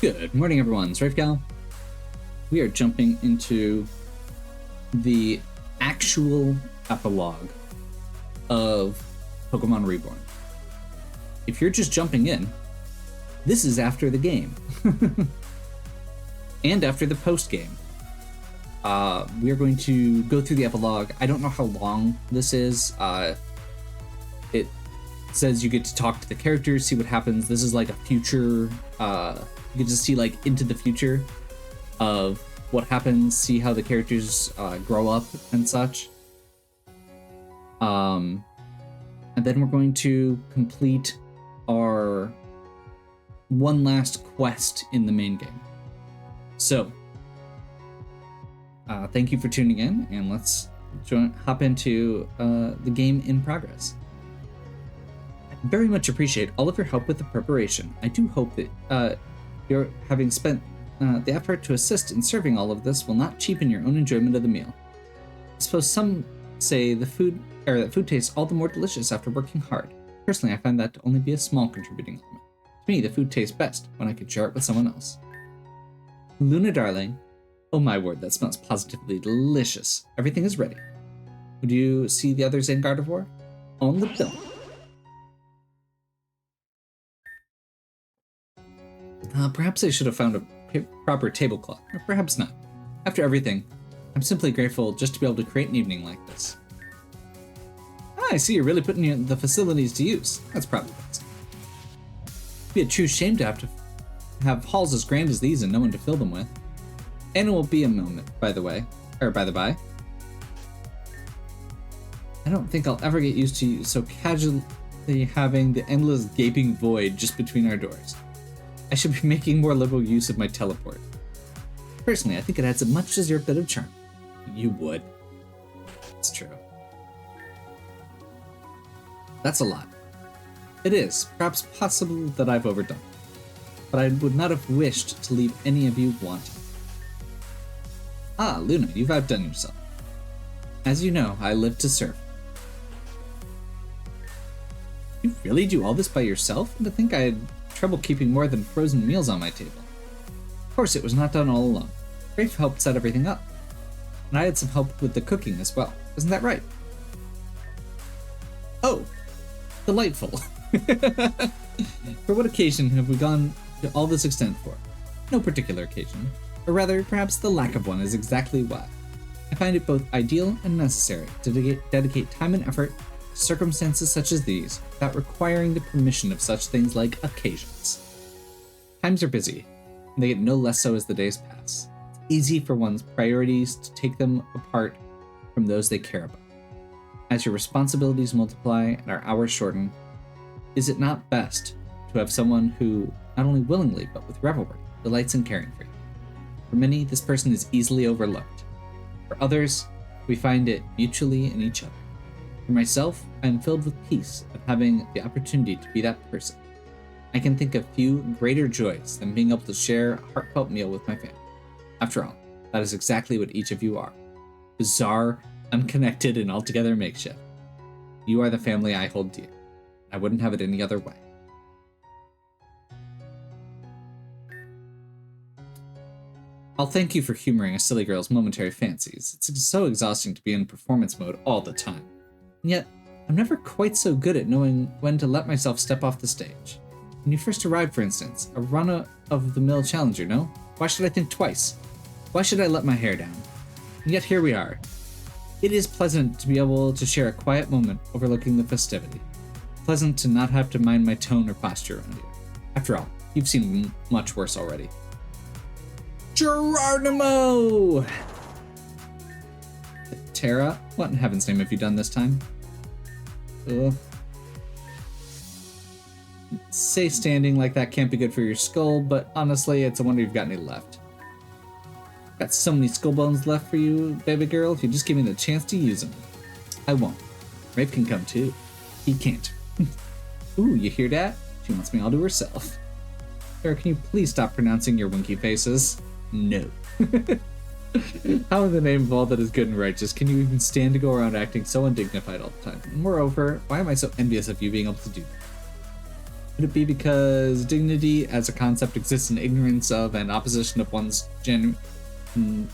Good morning, everyone. It's Rafegal. We are jumping into the actual epilogue of Pokémon Reborn. If you're just jumping in, this is after the game. And after the post-game. We are going to go through the epilogue. I don't know how long this is. It says you get to talk to the characters, see what happens. This is like a future... you get to see like into the future of what happens, see how the characters grow up and such. And then we're going to complete our one last quest in the main game. So, thank you for tuning in, and let's hop into the game in progress. I very much appreciate all of your help with the preparation. I do hope that you're having spent the effort to assist in serving all of this will not cheapen your own enjoyment of the meal. I suppose some say that food tastes all the more delicious after working hard. Personally, I find that to only be a small contributing element. To me, the food tastes best when I can share it with someone else. Luna, darling. Oh my word, that smells positively delicious. Everything is ready. Would you see the others in Gardevoir? On the bill. Perhaps I should have found a proper tablecloth, or perhaps not. After everything, I'm simply grateful just to be able to create an evening like this. I see you're really putting the facilities to use. That's probably best. It'd be a true shame to have halls as grand as these and no one to fill them with. And it will be a moment, by the by. I don't think I'll ever get used to you so casually having the endless gaping void just between our doors. I should be making more liberal use of my teleport. Personally, I think it adds a much deserved bit of charm. You would. It's true. That's a lot. It is, perhaps possible that I've overdone it, but I would not have wished to leave any of you wanting. Ah, Luna, you've outdone yourself. As you know, I live to serve. You really do all this by yourself? And to think I had trouble keeping more than frozen meals on my table. Of course, it was not done all alone. Rafe helped set everything up. And I had some help with the cooking as well. Isn't that right? Oh, delightful. For what occasion have we gone to all this extent for? No particular occasion. Or rather, perhaps the lack of one is exactly why. I find it both ideal and necessary to dedicate time and effort to circumstances such as these without requiring the permission of such things like occasions. Times are busy, and they get no less so as the days pass. It's easy for one's priorities to take them apart from those they care about. As your responsibilities multiply and our hours shorten, is it not best to have someone who, not only willingly but with revelry, delights in caring for you? For many, this person is easily overlooked. For others, we find it mutually in each other. For myself, I am filled with peace at having the opportunity to be that person. I can think of few greater joys than being able to share a heartfelt meal with my family. After all, that is exactly what each of you are. Bizarre, unconnected, and altogether makeshift. You are the family I hold dear. I wouldn't have it any other way. I'll thank you for humoring a silly girl's momentary fancies. It's so exhausting to be in performance mode all the time. And yet, I'm never quite so good at knowing when to let myself step off the stage. When you first arrived, for instance, a run-of-the-mill challenger, no? Why should I think twice? Why should I let my hair down? And yet here we are. It is pleasant to be able to share a quiet moment overlooking the festivity. Pleasant to not have to mind my tone or posture around you. After all, you've seen much worse already. Geronimo! Terra, what in heaven's name have you done this time? Ugh. Say standing like that can't be good for your skull, but honestly, it's a wonder you've got any left. Got so many skull bones left for you, baby girl, if you just give me the chance to use them. I won't. Rafe can come too. He can't. Ooh, you hear that? She wants me all to herself. Sarah, can you please stop pronouncing your winky faces? No. How in the name of all that is good and righteous can you even stand to go around acting so undignified all the time? And moreover, why am I so envious of you being able to do that? Could it be because dignity as a concept exists in ignorance of and opposition of one's genuine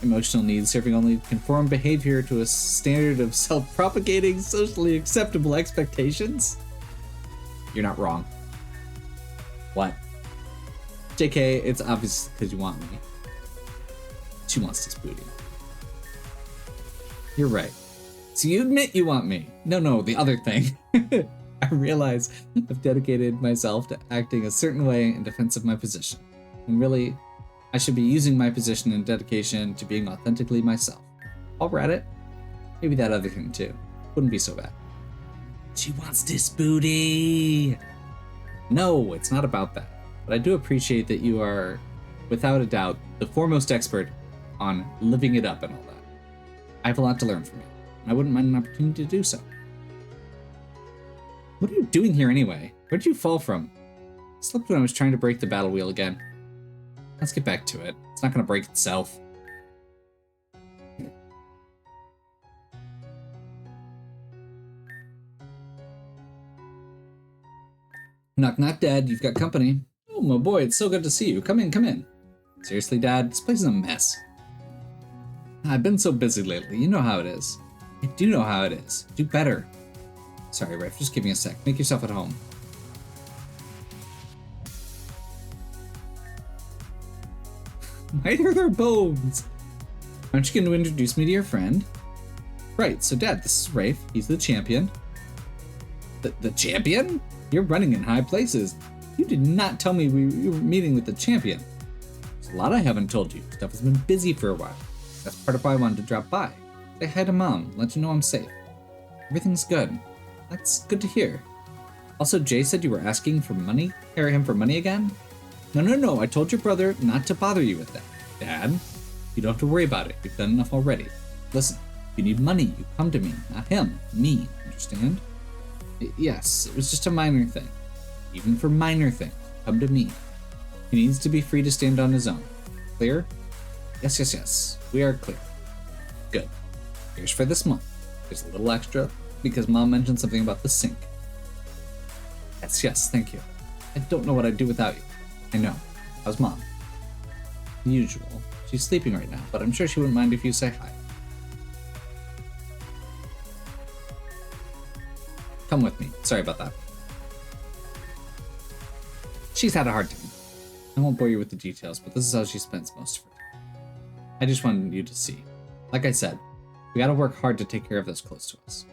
emotional needs, serving only conform behavior to a standard of self-propagating, socially acceptable expectations? You're not wrong. What? JK, it's obvious because you want me. She wants this booty. You're right. So you admit you want me. No, the other thing. I realize I've dedicated myself to acting a certain way in defense of my position. And really, I should be using my position and dedication to being authentically myself. While we're at it, maybe that other thing too. Wouldn't be so bad. She wants this booty. No, it's not about that. But I do appreciate that you are, without a doubt, the foremost expert on living it up and all that. I have a lot to learn from you, and I wouldn't mind an opportunity to do so. What are you doing here anyway? Where'd you fall from? I slept when I was trying to break the battle wheel again. Let's get back to it. It's not gonna break itself. Knock, knock, Dad. You've got company. Oh, my boy, it's so good to see you. Come in. Seriously, Dad, this place is a mess. I've been so busy lately. You know how it is. I do know how it is. Do better. Sorry, Rafe, just give me a sec. Make yourself at home. Why are there bones? Aren't you going to introduce me to your friend? Right, so Dad, this is Rafe. He's the champion. The champion? You're running in high places. You did not tell me you were meeting with the champion. There's a lot I haven't told you. Stuff has been busy for a while. That's part of why I wanted to drop by. Say hi to Mom, let you know I'm safe. Everything's good. That's good to hear. Also, Jay said you were asking for money? Carry him for money again? No. I told your brother not to bother you with that. Dad, you don't have to worry about it. You've done enough already. Listen, if you need money, you come to me, not him. Me, understand? Yes, it was just a minor thing. Even for minor things, come to me. He needs to be free to stand on his own. Clear? Yes. We are clear. Good. Here's for this month. There's a little extra because Mom mentioned something about the sink. Yes, thank you. I don't know what I'd do without you. I know. How's Mom? The usual. She's sleeping right now, but I'm sure she wouldn't mind if you say hi. Come with me. Sorry about that. She's had a hard time. I won't bore you with the details, but this is how she spends most of her time. I just wanted you to see. Like I said, we gotta work hard to take care of those close to us.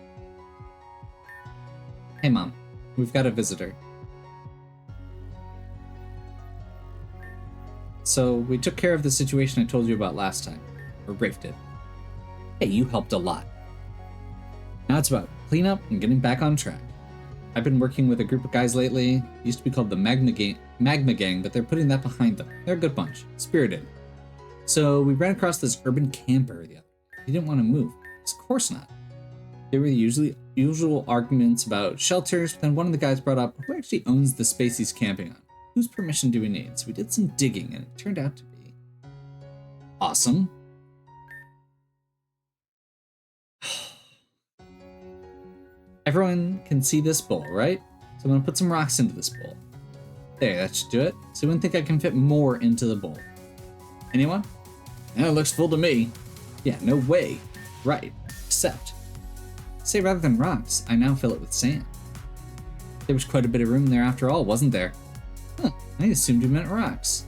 Hey Mom, we've got a visitor. So we took care of the situation I told you about last time, or Rafe did. Hey, you helped a lot. Now it's about cleanup and getting back on track. I've been working with a group of guys lately. It used to be called the Magma Gang, but they're putting that behind them. They're a good bunch, spirited. So we ran across this urban camper the other day. He didn't want to move. Of course not. There were the usual arguments about shelters, but then one of the guys brought up, who actually owns the space he's camping on? Whose permission do we need? So we did some digging, and it turned out to be awesome. Everyone can see this bowl, right? So I'm gonna put some rocks into this bowl. There, that should do it. So you wouldn't think I can fit more into the bowl. Anyone? Yeah, it looks full to me. Yeah, no way. Right, except, say rather than rocks, I now fill it with sand. There was quite a bit of room there after all, wasn't there? Huh, I assumed you meant rocks.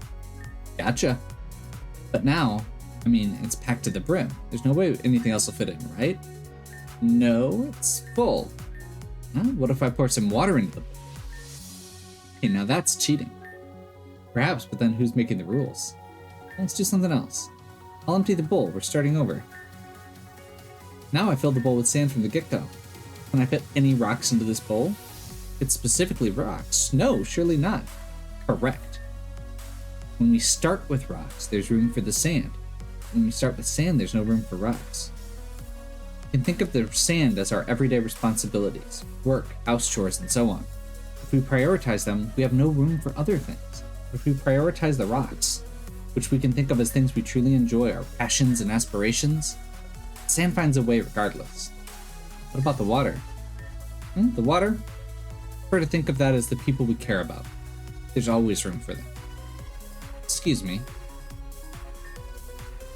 Gotcha. But now, it's packed to the brim. There's no way anything else will fit in, right? No, it's full. Now, what if I pour some water into the bowl? Okay, now that's cheating. Perhaps, but then who's making the rules? Let's do something else. I'll empty the bowl. We're starting over. Now I filled the bowl with sand from the get-go. Can I fit any rocks into this bowl? It's specifically rocks. No, surely not. Correct. When we start with rocks, there's room for the sand. When we start with sand, there's no room for rocks. You can think of the sand as our everyday responsibilities, work, house chores, and so on. If we prioritize them, we have no room for other things. If we prioritize the rocks, which we can think of as things we truly enjoy, our passions and aspirations, sand finds a way regardless. What about the water? The water? prefer to think of that as the people we care about. There's always room for them. Excuse me. Can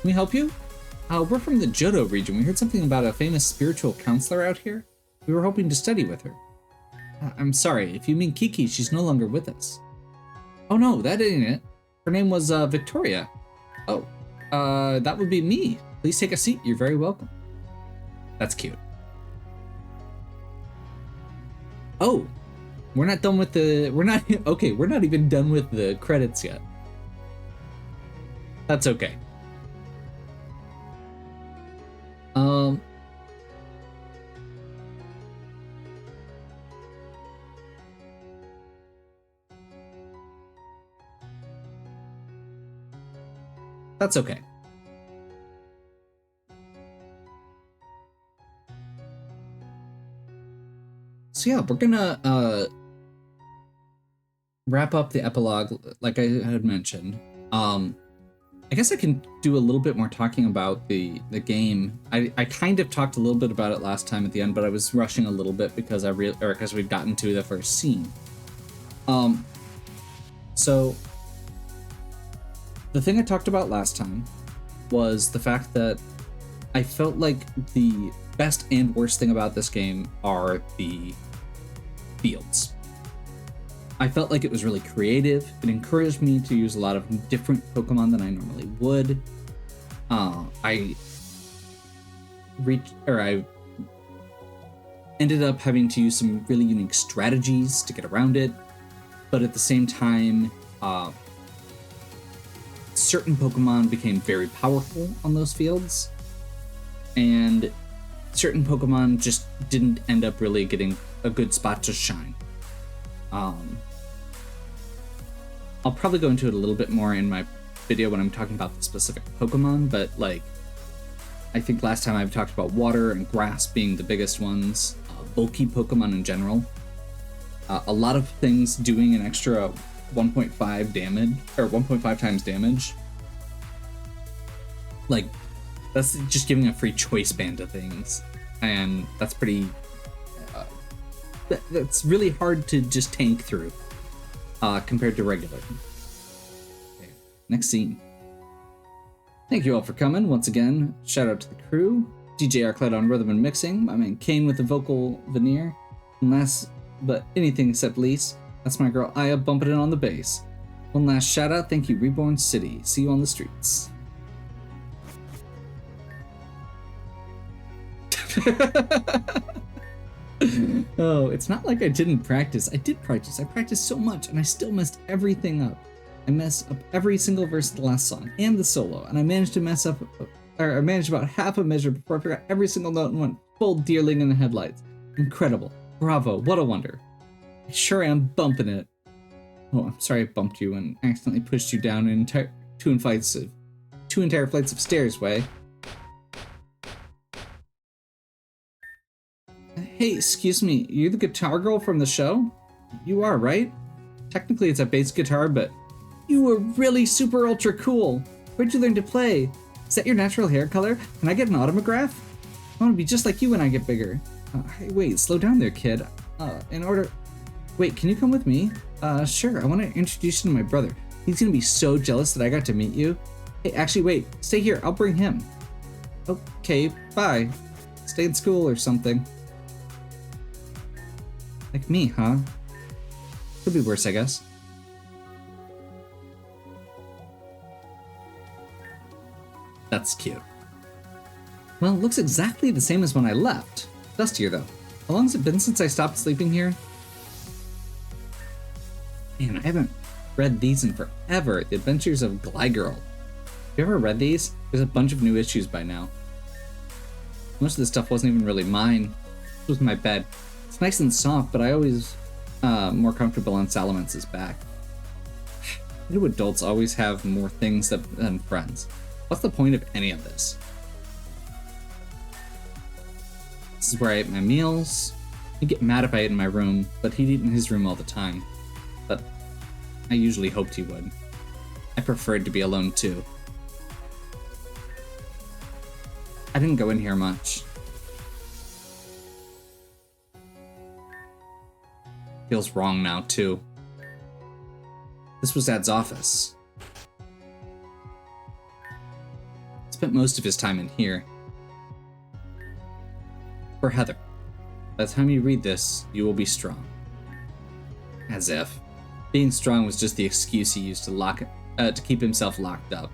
we help you? We're from the Johto region. We heard something about a famous spiritual counselor out here. We were hoping to study with her. I'm sorry, if you mean Kiki, she's no longer with us. Oh no, that ain't it. Her name was Victoria. Oh, that would be me. Please take a seat. You're very welcome. That's cute. Oh, we're not done with the... We're not even done with the credits yet. That's okay. That's okay. So yeah, we're gonna wrap up the epilogue like I had mentioned. I guess I can do a little bit more talking about the game. I kind of talked a little bit about it last time at the end, but I was rushing a little bit because because we've gotten to the first scene. So the thing I talked about last time was the fact that I felt like the best and worst thing about this game are the fields. I felt like it was really creative. It encouraged me to use a lot of different Pokemon than I normally would. I ended up having to use some really unique strategies to get around it, but at the same time, certain Pokemon became very powerful on those fields, and certain Pokemon just didn't end up really getting a good spot to shine. I'll probably go into it a little bit more in my video when I'm talking about the specific Pokemon, but like, I think last time I've talked about water and grass being the biggest ones, bulky Pokemon in general. A lot of things doing an extra 1.5 damage, or 1.5 times damage. Like, that's just giving a free choice band to things, and that's pretty... that's really hard to just tank through, compared to regular. Okay, next scene. Thank you all for coming. Once again, shout out to the crew. DJ Arclight on rhythm and mixing, my man Kane with the vocal veneer, and last but anything except least, that's my girl Aya bumping it on the bass. One last shout out, thank you Reborn City. See you on the streets. Oh, it's not like I didn't practice. I did practice. I practiced so much, and I still messed everything up. I messed up every single verse of the last song and the solo, and I managed to mess up, or I managed about half a measure before I forgot every single note and went full deerling in the headlights. Incredible. Bravo. What a wonder. I sure am bumping it. Oh, I'm sorry I bumped you and accidentally pushed you down two entire flights of stairs, Way. Hey, excuse me, you're the guitar girl from the show? You are, right? Technically it's a bass guitar, but you were really super ultra cool. Where'd you learn to play? Is that your natural hair color? Can I get an autograph? I want to be just like you when I get bigger. Hey, wait, slow down there, kid. Wait, can you come with me? Sure, I want to introduce you to my brother. He's gonna be so jealous that I got to meet you. Hey, actually, wait, stay here, I'll bring him. Okay, bye. Stay in school or something. Like me, huh? Could be worse, I guess. That's cute. Well, it looks exactly the same as when I left. Dustier, though. How long has it been since I stopped sleeping here? Man, I haven't read these in forever. The Adventures of Gligarl. Have you ever read these? There's a bunch of new issues by now. Most of this stuff wasn't even really mine. It was my bed. It's nice and soft, but I always more comfortable on Salamance's back. Why do adults always have more things than friends? What's the point of any of this? This is where I ate my meals. He'd get mad if I ate in my room, but he'd eat in his room all the time. But I usually hoped he would. I preferred to be alone too. I didn't go in here much. Feels wrong now, too. This was Dad's office. Spent most of his time in here. For Heather. By the time you read this, you will be strong. As if. Being strong was just the excuse he used to keep himself locked up.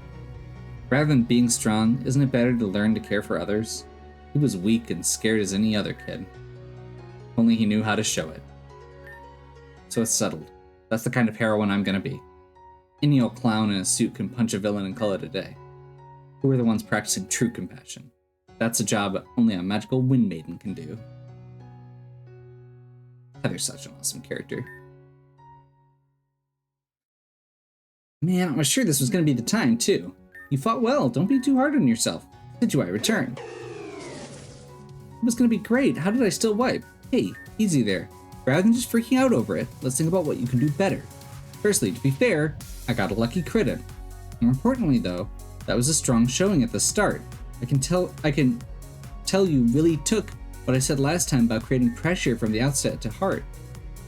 Rather than being strong, isn't it better to learn to care for others? He was weak and scared as any other kid. Only he knew how to show it. So it's settled. That's the kind of heroine I'm gonna be. Any old clown in a suit can punch a villain and call it a day. Who are the ones practicing true compassion? That's a job only a magical wind maiden can do. Heather's such an awesome character. Man, I was sure this was gonna be the time, too. You fought well, don't be too hard on yourself. Did you? I returned. It was gonna be great, how did I still wipe? Hey, easy there. Rather than just freaking out over it, let's think about what you can do better. Firstly, to be fair, I got a lucky crit. More importantly though, that was a strong showing at the start. I can tell you really took what I said last time about creating pressure from the outset to heart.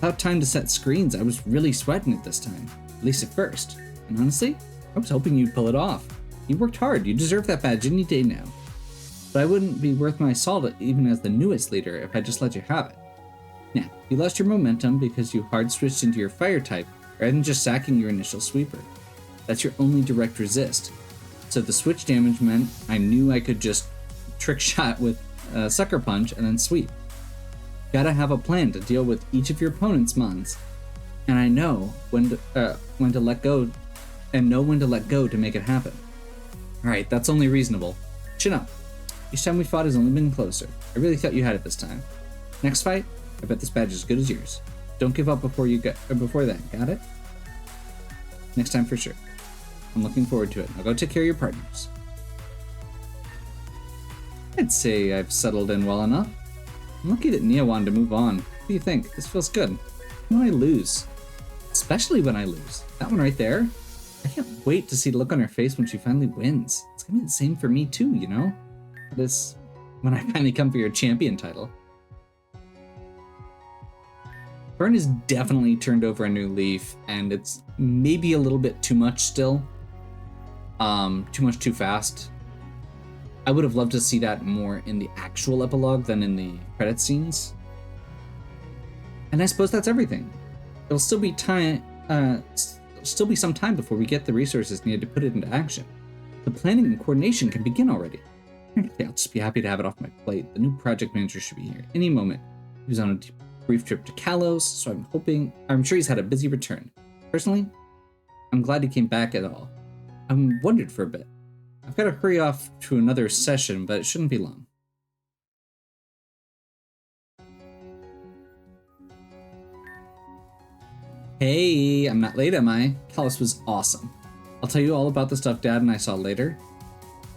Without time to set screens, I was really sweating it this time, at least at first. And honestly, I was hoping you'd pull it off. You worked hard, you deserve that badge any day now. But I wouldn't be worth my salt even as the newest leader if I just let you have it. Now, you lost your momentum because you hard switched into your fire type rather than just sacking your initial sweeper. That's your only direct resist. So the switch damage meant I knew I could just trick shot with Sucker Punch and then sweep. Gotta have a plan to deal with each of your opponent's mons. And I know when to let go and know when to let go to make it happen. Alright, that's only reasonable. Chin up. Each time we fought has only been closer. I really thought you had it this time. Next fight, I bet this badge is as good as yours. Don't give up before then, got it? Next time for sure. I'm looking forward to it. Now go take care of your partners. I'd say I've settled in well enough. I'm lucky that Nia wanted to move on. What do you think? This feels good. When I lose. Especially when I lose. That one right there. I can't wait to see the look on her face when she finally wins. It's gonna be the same for me too, you know? This when I finally come for your champion title. Burn has definitely turned over a new leaf, and it's maybe a little bit too much still. Too much too fast. I would have loved to see that more in the actual epilogue than in the credit scenes. And I suppose that's everything. It'll still be some time before we get the resources needed to put it into action. The planning and coordination can begin already. Frankly, I'll just be happy to have it off my plate. The new project manager should be here any moment. He was on a brief trip to Kalos, so I'm sure he's had a busy return. Personally, I'm glad he came back at all. I wondered for a bit. I've got to hurry off to another session, but it shouldn't be long. Hey, I'm not late, am I? Kalos was awesome. I'll tell you all about the stuff Dad and I saw later.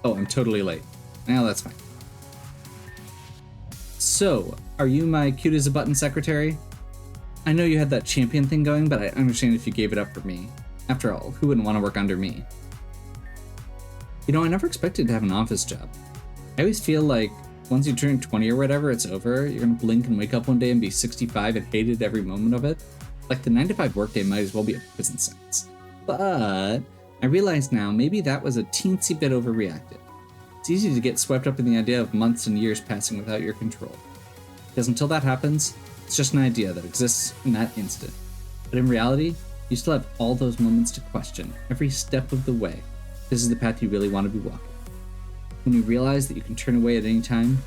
Oh, I'm totally late. Now that's fine. So, are you my cute as a button secretary? I know you had that champion thing going, but I understand if you gave it up for me. After all, who wouldn't want to work under me? You know, I never expected to have an office job. I always feel like once you turn 20 or whatever, it's over. You're gonna blink and wake up one day and be 65 and hated every moment of it. Like the 9-to-5 workday might as well be a prison sentence. But I realize now maybe that was a teensy bit overreacted. It's easy to get swept up in the idea of months and years passing without your control. Because until that happens, it's just an idea that exists in that instant. But in reality, you still have all those moments to question, every step of the way. This is the path you really want to be walking. When you realize that you can turn away at any time,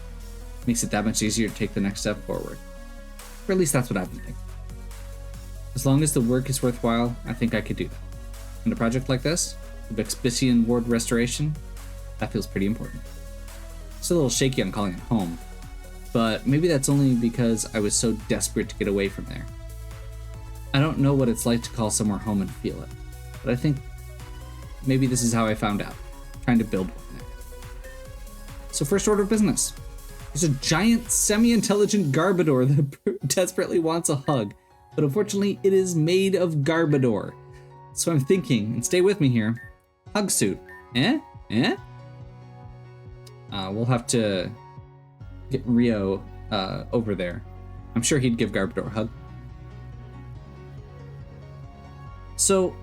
it makes it that much easier to take the next step forward. Or at least that's what I've been thinking. As long as the work is worthwhile, I think I could do that. And a project like this, the Vexpician Ward Restoration, that feels pretty important. It's a little shaky on calling it home, but maybe that's only because I was so desperate to get away from there. I don't know what it's like to call somewhere home and feel it, but I think maybe this is how I found out, trying to build one there. So first order of business. There's a giant semi-intelligent Garbodor that desperately wants a hug, but unfortunately it is made of Garbodor. So I'm thinking, and stay with me here, hug suit. We'll have to get Rio over there. I'm sure he'd give Garbodor a hug. So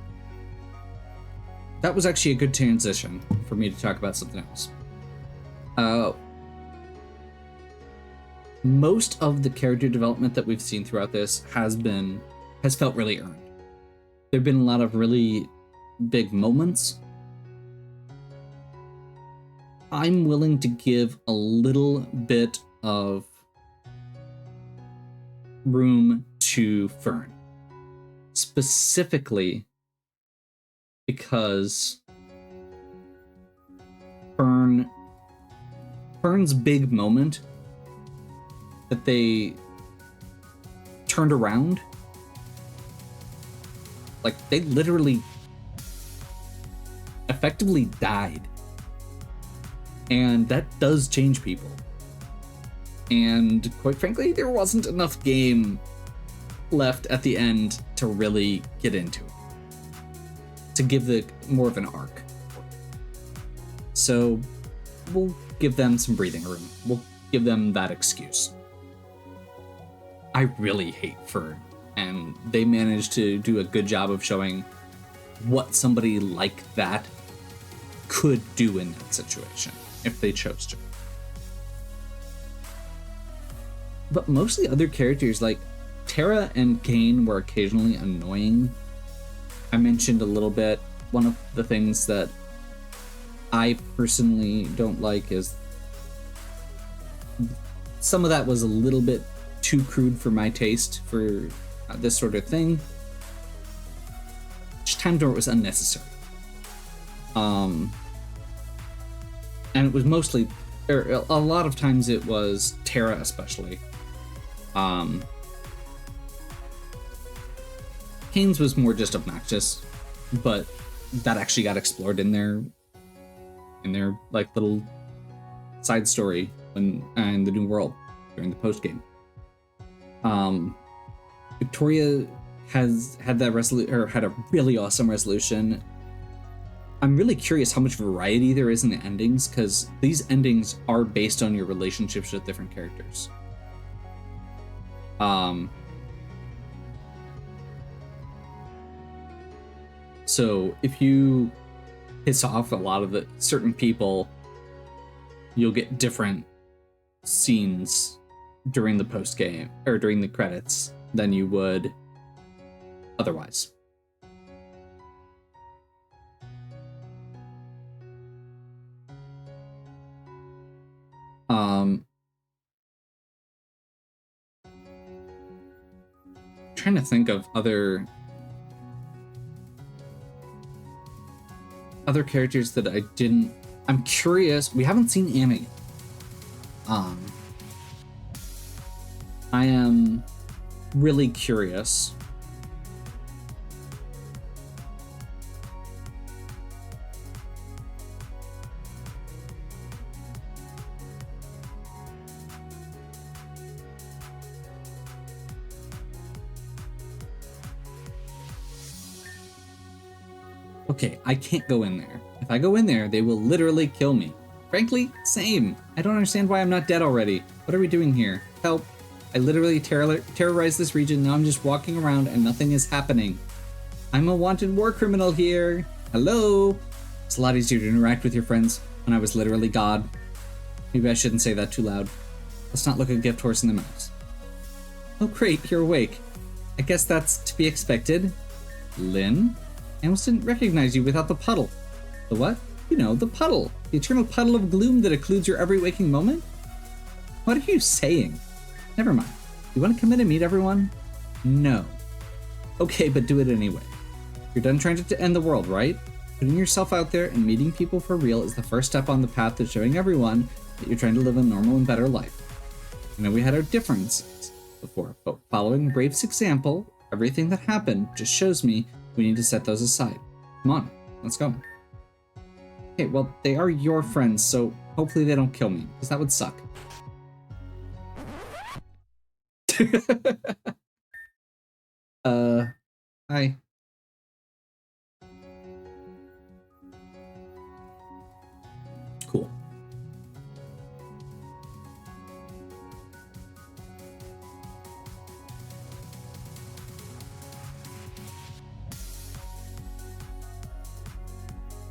that was actually a good transition for me to talk about something else. Most of the character development that we've seen throughout this has felt really earned. There have been a lot of really big moments. I'm willing to give a little bit of room to Fern, specifically because Fern's big moment that they turned around, like they literally effectively died, and that does change people. And quite frankly, there wasn't enough game left at the end to really get into it, to give the more of an arc. So we'll give them some breathing room. We'll give them that excuse. I really hate Fern, and they managed to do a good job of showing what somebody like that could do in that situation if they chose to. But most of the other characters, like Tara and Kane, were occasionally annoying. I mentioned a little bit, one of the things that I personally don't like is some of that was a little bit too crude for my taste for this sort of thing. Just times where it was unnecessary. And it was mostly, or a lot of times it was Tara especially. Kane's was more just obnoxious, but that actually got explored in their like little side story in the New World during the post game. Victoria has had that had a really awesome resolution. I'm really curious how much variety there is in the endings, because these endings are based on your relationships with different characters. So if you piss off a lot of the certain people, you'll get different scenes during the post game or during the credits than you would otherwise. Trying to think of other characters that I didn't. I'm curious. We haven't seen Anna yet. I am really curious. Okay, I can't go in there. If I go in there, they will literally kill me. Frankly, same. I don't understand why I'm not dead already. What are we doing here? Help. I literally terrorized this region. Now I'm just walking around and nothing is happening. I'm a wanted war criminal here. Hello. It's a lot easier to interact with your friends when I was literally God. Maybe I shouldn't say that too loud. Let's not look a gift horse in the mouth. Oh great, you're awake. I guess that's to be expected. Lynn? I almost didn't recognize you without the puddle. The what? You know, the puddle. The eternal puddle of gloom that occludes your every waking moment? What are you saying? Never mind. You want to come in and meet everyone? No. Okay, but do it anyway. You're done trying to end the world, right? Putting yourself out there and meeting people for real is the first step on the path to showing everyone that you're trying to live a normal and better life. I know we had our differences before, but following Brave's example, everything that happened just shows me we need to set those aside. Come on, let's go. Okay, well, they are your friends, so hopefully they don't kill me, because that would suck. Hi. Cool.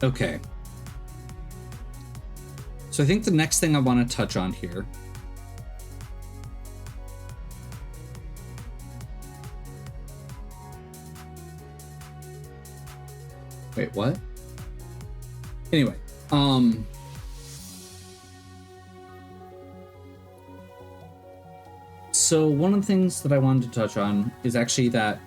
Okay. So I think the next thing I want to touch on here Wait, what? Anyway, so one of the things that I wanted to touch on is actually that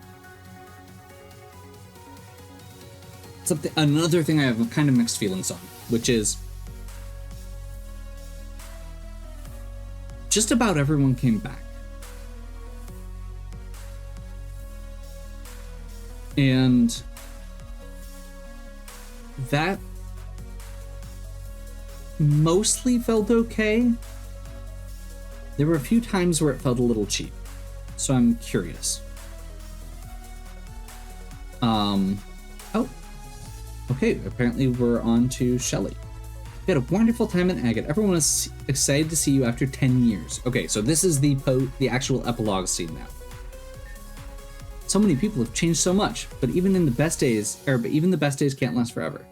another thing I have kind of mixed feelings on, which is just about everyone came back. And that mostly felt okay. There were a few times where it felt a little cheap, so I'm curious. Oh, okay, apparently we're on to Shelly. We had a wonderful time in Agate. Everyone is excited to see you after 10 years. Okay, so this is the actual epilogue scene now. So many people have changed so much, but even the best days can't last forever.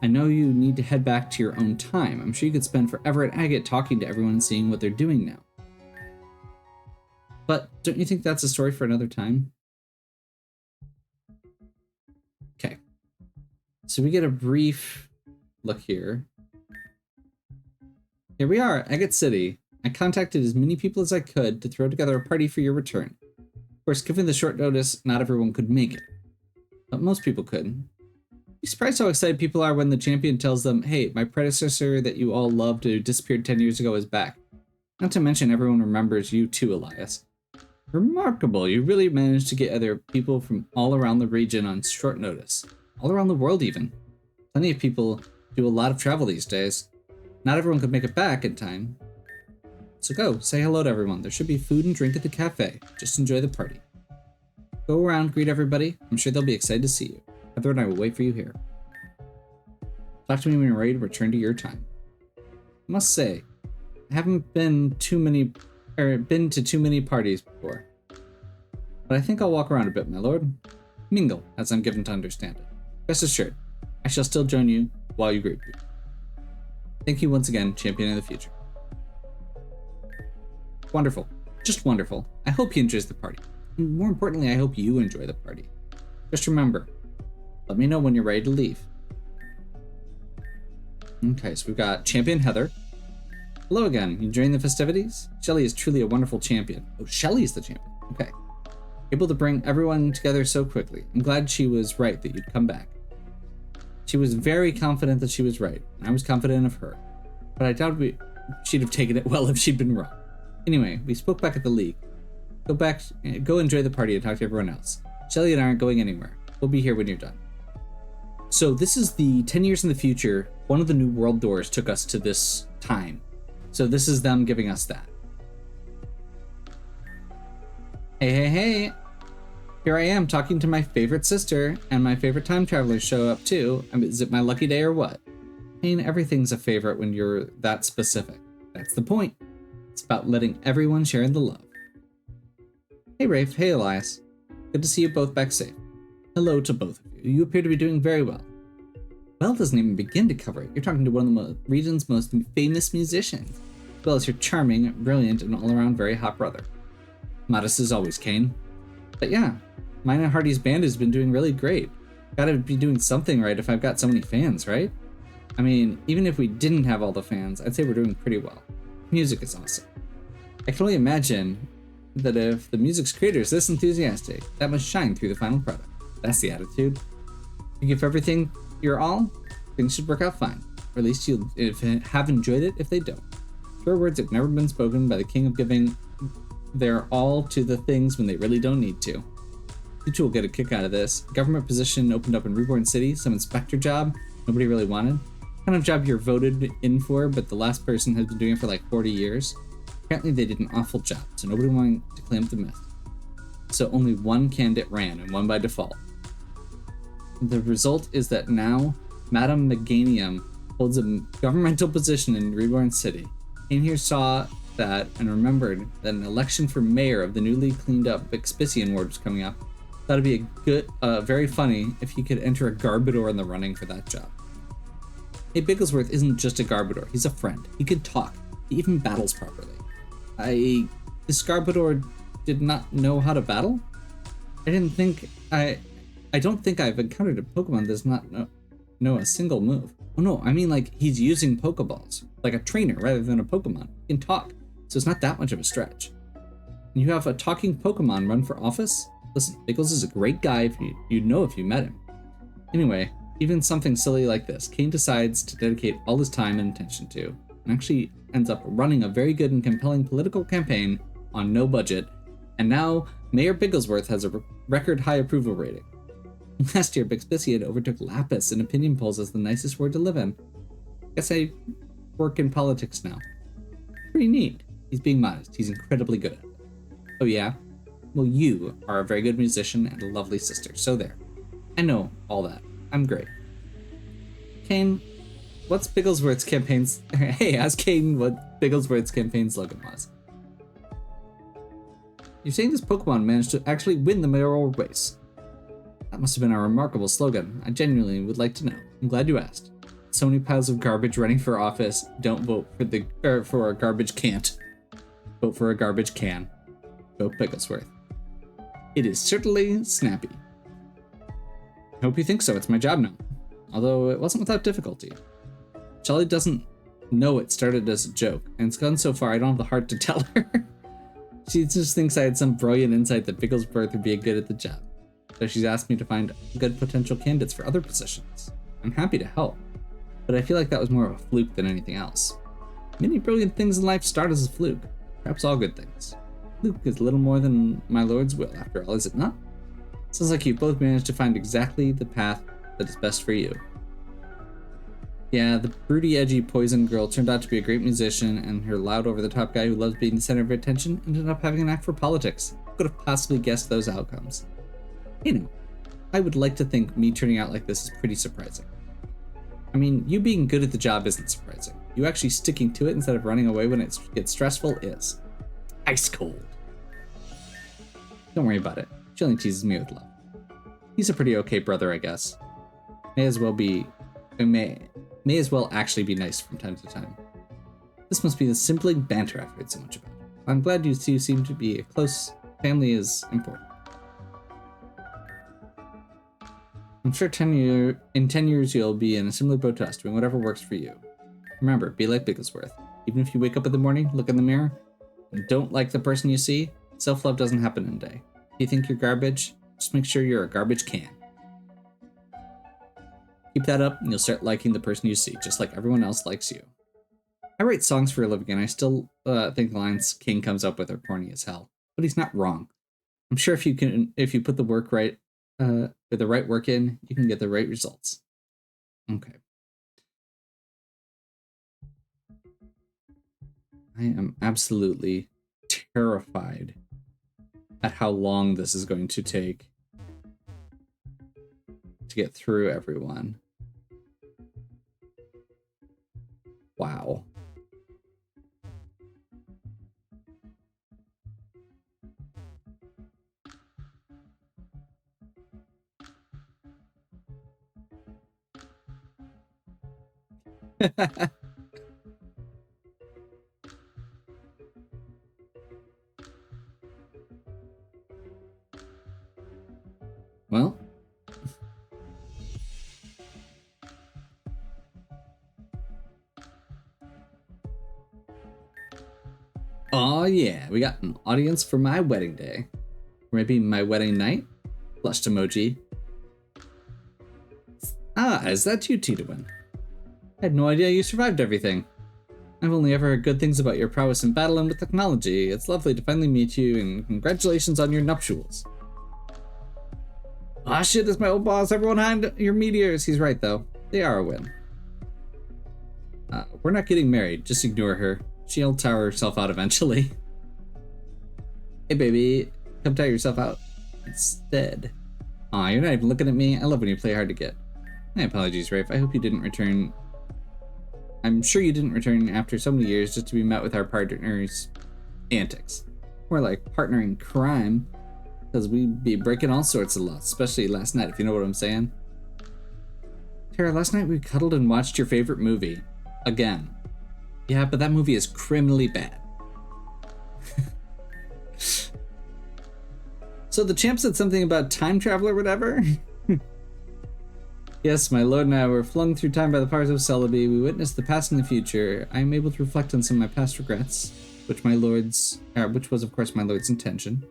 I know you need to head back to your own time. I'm sure you could spend forever at Agate talking to everyone and seeing what they're doing now. But don't you think that's a story for another time? Okay. So we get a brief look here. Here we are, Agate City. I contacted as many people as I could to throw together a party for your return. Of course, given the short notice, not everyone could make it. But most people could. Be surprised how excited people are when the champion tells them, hey, my predecessor that you all loved who disappeared 10 years ago is back. Not to mention everyone remembers you too, Elias. Remarkable, you really managed to get other people from all around the region on short notice. All around the world even. Plenty of people do a lot of travel these days. Not everyone could make it back in time. So go, say hello to everyone. There should be food and drink at the cafe. Just enjoy the party. Go around, greet everybody. I'm sure they'll be excited to see you. Heather and I will wait for you here. Talk to me when you're ready to return to your time. I must say, I haven't been to too many parties before. But I think I'll walk around a bit, my lord. Mingle, as I'm given to understand it. Rest assured, I shall still join you while you greet me. Thank you once again, champion of the future. Wonderful. Just wonderful. I hope he enjoys the party. And more importantly, I hope you enjoy the party. Just remember, let me know when you're ready to leave. Okay, so we've got Champion Heather. Hello again. You enjoying the festivities? Shelly is truly a wonderful champion. Oh, Shelly's the champion. Okay. Able to bring everyone together so quickly. I'm glad she was right that you'd come back. She was very confident that she was right, and I was confident of her. But I doubt she'd have taken it well if she'd been wrong. Anyway, we spoke back at the league. Go enjoy the party and talk to everyone else. Shelly and I aren't going anywhere. We'll be here when you're done. So this is the 10 years in the future. One of the new world doors took us to this time. So this is them giving us that. Hey. Here I am talking to my favorite sister, and my favorite time travelers show up too. I mean, is it my lucky day or what? I mean, everything's a favorite when you're that specific. That's the point. It's about letting everyone share in the love. Hey Rafe, hey Elias. Good to see you both back safe. Hello to both of you. You appear to be doing very well. Well doesn't even begin to cover it. You're talking to one of the region's most famous musicians, as well as your charming, brilliant, and all-around very hot brother. Modest as always, Kane. But yeah, mine and Hardy's band has been doing really great. Gotta be doing something right if I've got so many fans, right? I mean, even if we didn't have all the fans, I'd say we're doing pretty well. Music is awesome. I can only imagine that if the music's creator is this enthusiastic, that must shine through the final product. That's the attitude. You give everything your all, things should work out fine. Or at least you'll have enjoyed it if they don't. Pure words have never been spoken by the king of giving their all to the things when they really don't need to. You two will get a kick out of this. Government position opened up in Reborn City, some inspector job nobody really wanted. Kind of job you're voted in for, but the last person has been doing it for like 40 years. Apparently they did an awful job, so nobody wanted to claim up the myth. So only one candidate ran, and one by default. The result is that now Madame Meganium holds a governmental position in Reborn City. Kane here saw that and remembered that an election for mayor of the newly cleaned up Expition ward was coming up. Thought it'd be very funny if he could enter a Garbador in the running for that job. Hey, Bigglesworth isn't just a Garbodor, he's a friend. He can talk. He even battles properly. This Garbodor did not know how to battle? I don't think I've encountered a Pokemon that does not know a single move. Oh no, I mean like he's using Pokeballs, like a trainer rather than a Pokemon. He can talk, so it's not that much of a stretch. You have a talking Pokemon run for office? Listen, Biggles is a great guy if you'd know if you met him. Anyway, even something silly like this, Kane decides to dedicate all his time and attention to, and actually ends up running a very good and compelling political campaign on no budget, and now Mayor Bigglesworth has a record high approval rating. Last year, Bixbycian overtook Lapis in opinion polls as the nicest word to live in. Guess I work in politics now. Pretty neat. He's being modest. He's incredibly good at it. Oh yeah? Well, you are a very good musician and a lovely sister, so there. I know all that. I'm great. Kane, what's Bigglesworth's campaign's... Hey, ask Kane what Bigglesworth's campaign slogan was. You're saying this Pokemon managed to actually win the mayoral race. That must have been a remarkable slogan. I genuinely would like to know. I'm glad you asked. So many piles of garbage running for office. Don't vote for a garbage can't. Vote for a garbage can. Vote Bigglesworth. It is certainly snappy. I hope you think so. It's my job now. Although it wasn't without difficulty. Shelly doesn't know it started as a joke, and it's gone so far I don't have the heart to tell her. She just thinks I had some brilliant insight that Bigglesworth would be good at the job. So she's asked me to find good potential candidates for other positions. I'm happy to help, but I feel like that was more of a fluke than anything else. Many brilliant things in life start as a fluke. Perhaps all good things. Fluke is little more than my lord's will, after all, is it not? Sounds like you've both managed to find exactly the path that is best for you. Yeah, the broody, edgy poison girl turned out to be a great musician, and her loud, over-the-top guy who loves being the center of attention ended up having an knack for politics. Who could have possibly guessed those outcomes? You know, I would like to think me turning out like this is pretty surprising. I mean, you being good at the job isn't surprising. You actually sticking to it instead of running away when it gets stressful is. Ice cold. Don't worry about it. She only teases me with love. He's a pretty okay brother, I guess. May as well actually be nice from time to time. This must be the simpling banter I've heard so much about. I'm glad you two seem to be a close family is important. I'm sure in 10 years you'll be in a similar boat to us, doing whatever works for you. Remember, be like Bigglesworth. Even if you wake up in the morning, look in the mirror, and don't like the person you see, self-love doesn't happen in a day. If you think you're garbage, just make sure you're a garbage can. Keep that up and you'll start liking the person you see, just like everyone else likes you. I write songs for a living and I still think the lines King comes up with are corny as hell. But he's not wrong. I'm sure if you put the work right, with the right work in, you can get the right results. Okay. I am absolutely terrified at how long this is going to take to get through everyone. Wow. Well, oh yeah, we got an audience for my wedding day. Or maybe my wedding night? Blushed emoji. Ah, is that you, Titawin? I had no idea you survived everything. I've only ever heard good things about your prowess in battle and with technology. It's lovely to finally meet you, and congratulations on your nuptials. Ah shit, that's my old boss. Everyone hide your meteors. He's right, though. They are a win. We're not getting married. Just ignore her. She'll tire herself out eventually. Hey, baby. Come tire yourself out instead. Aw, you're not even looking at me. I love when you play hard to get. My apologies, Rafe. I hope you didn't return. I'm sure you didn't return after so many years just to be met with our partner's antics. More like partner in crime. Because we'd be breaking all sorts of laws, especially last night, if you know what I'm saying. Tara, last night we cuddled and watched your favorite movie. Again. Yeah, but that movie is criminally bad. So the champ said something about time travel or whatever? Yes, my lord and I were flung through time by the powers of Celebi. We witnessed the past and the future. I am able to reflect on some of my past regrets, which was of course my lord's intention.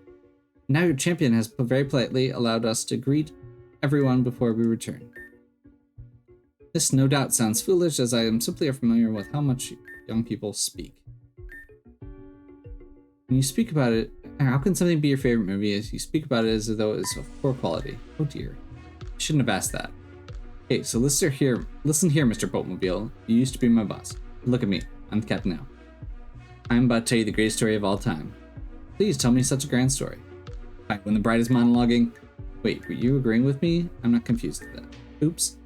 Now your champion has very politely allowed us to greet everyone before we return. This no doubt sounds foolish, as I am simply unfamiliar with how much young people speak. When you speak about it, how can something be your favorite movie as you speak about it as though it's of poor quality? Oh dear. I shouldn't have asked that. Okay, so listen here, Mr. Boatmobile. You used to be my boss. Look at me. I'm the captain now. I'm about to tell you the greatest story of all time. Please tell me such a grand story. Right, when the bride is monologuing. Wait, were you agreeing with me? I'm not confused with that. Oops.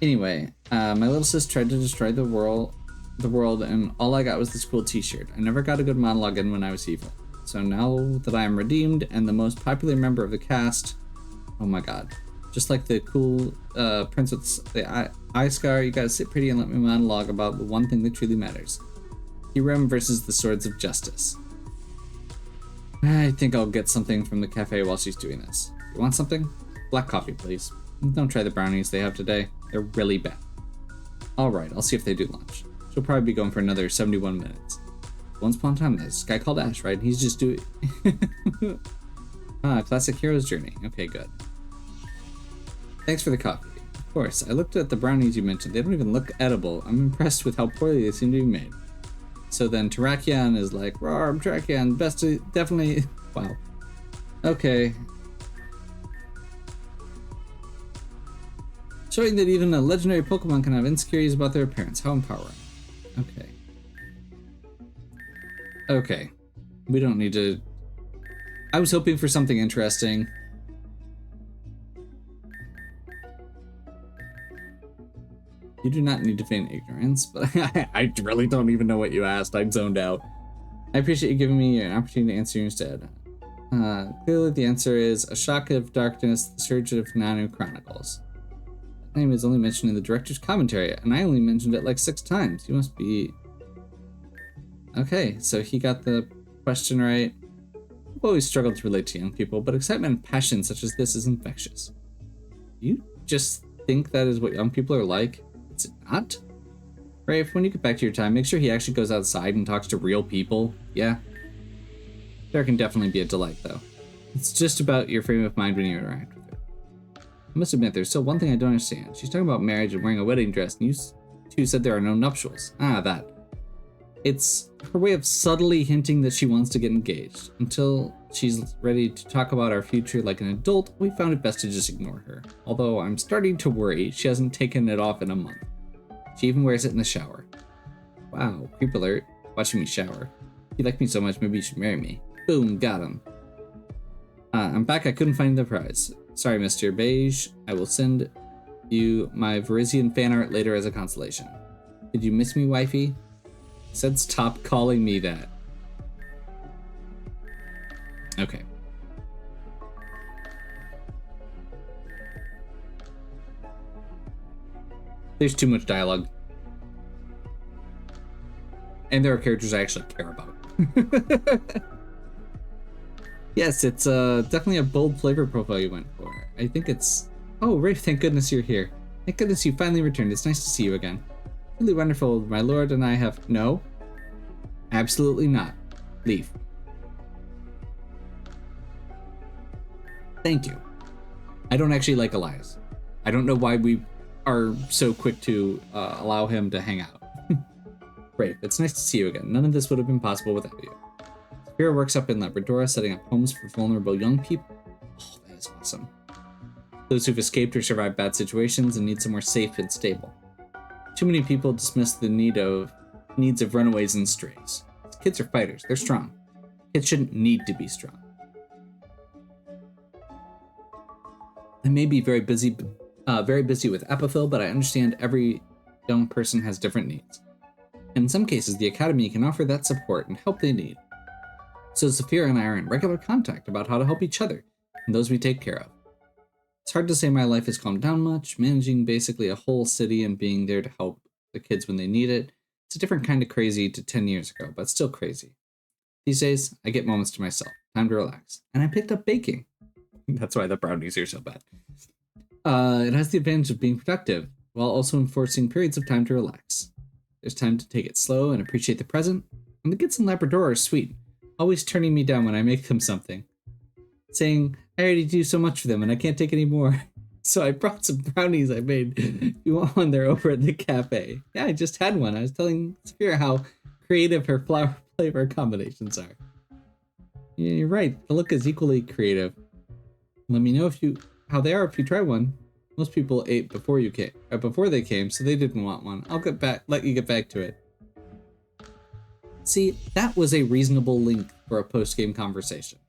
Anyway, my little sis tried to destroy the world, and all I got was this cool t-shirt. I never got a good monologue in when I was evil. So now that I am redeemed and the most popular member of the cast, oh my god. Just like the cool prince with the eye scar, you gotta sit pretty and let me monologue about the one thing that truly matters. Hiram versus the Swords of Justice. I think I'll get something from the cafe while she's doing this. You want something? Black coffee, please. Don't try the brownies they have today. They're really bad. Alright, I'll see if they do lunch. She'll probably be going for another 71 minutes. Once upon a time, there's this guy called Ash, right? He's just doing... classic hero's journey. Okay, good. Thanks for the coffee. Of course, I looked at the brownies you mentioned. They don't even look edible. I'm impressed with how poorly they seem to be made. So then Terrakion is like, "Rawr, I'm Terrakion. Best to definitely..." Wow. Okay. Showing that even a legendary Pokemon can have insecurities about their appearance. How empowering. Okay. Okay. We don't need to... I was hoping for something interesting. You do not need to feign ignorance, but I really don't even know what you asked. I'm zoned out. I appreciate you giving me an opportunity to answer you instead. Clearly the answer is A Shock of Darkness, The Surge of Nanu Chronicles. That name is only mentioned in the director's commentary, and I only mentioned it like 6 times. You must be... Okay, so he got the question right. I've always struggled to relate to young people, but excitement and passion such as this is infectious. You just think that is what young people are like? It's not? Rafe, when you get back to your time, make sure he actually goes outside and talks to real people. Yeah. There can definitely be a delight, though. It's just about your frame of mind when you interact with her. I must admit, there's still one thing I don't understand. She's talking about marriage and wearing a wedding dress, and you two said there are no nuptials. Ah, that. It's her way of subtly hinting that she wants to get engaged. Until she's ready to talk about our future like an adult, we found it best to just ignore her. Although I'm starting to worry she hasn't taken it off in a month. She even wears it in the shower. Wow, creep alert. Watching me shower. If you like me so much, maybe you should marry me. Boom, got him. I'm back, I couldn't find the prize. Sorry, Mr. Beige. I will send you my Verizian fan art later as a consolation. Did you miss me, wifey? Said stop calling me that. Okay. There's too much dialogue. And there are characters I actually care about. Yes, it's definitely a bold flavor profile you went for. I think it's... Oh, Rafe, thank goodness you're here. Thank goodness you finally returned. It's nice to see you again. Really wonderful. My lord and I have... No. Absolutely not. Leave. Thank you. I don't actually like Elias. I don't know why we are so quick to allow him to hang out. Great, it's nice to see you again. None of this would have been possible without you. Sapphira works up in Labrador, setting up homes for vulnerable young people. Oh, that is awesome. Those who've escaped or survived bad situations and need somewhere safe and stable. Too many people dismiss the needs of runaways and strays. Kids are fighters. They're strong. Kids shouldn't need to be strong. I may be very busy with Apophil, but I understand every young person has different needs. In some cases, the Academy can offer that support and help they need. So Sapphira and I are in regular contact about how to help each other and those we take care of. It's hard to say my life has calmed down much, managing basically a whole city and being there to help the kids when they need it. It's a different kind of crazy to 10 years ago, but still crazy. These days, I get moments to myself, time to relax, and I picked up baking. That's why the brownies are so bad. It has the advantage of being productive, while also enforcing periods of time to relax. There's time to take it slow and appreciate the present, and the kids in Labrador are sweet, always turning me down when I make them something, saying, I already do so much for them and I can't take any more. So I brought some brownies I made. You want one? They're over at the cafe. Yeah, I just had one. I was telling Sophia how creative her flower flavor combinations are. Yeah, you're right. The look is equally creative. Let me know how they are if you try one. Most people ate before they came, so they didn't want one. I'll let you get back to it. See, that was a reasonable link for a post-game conversation,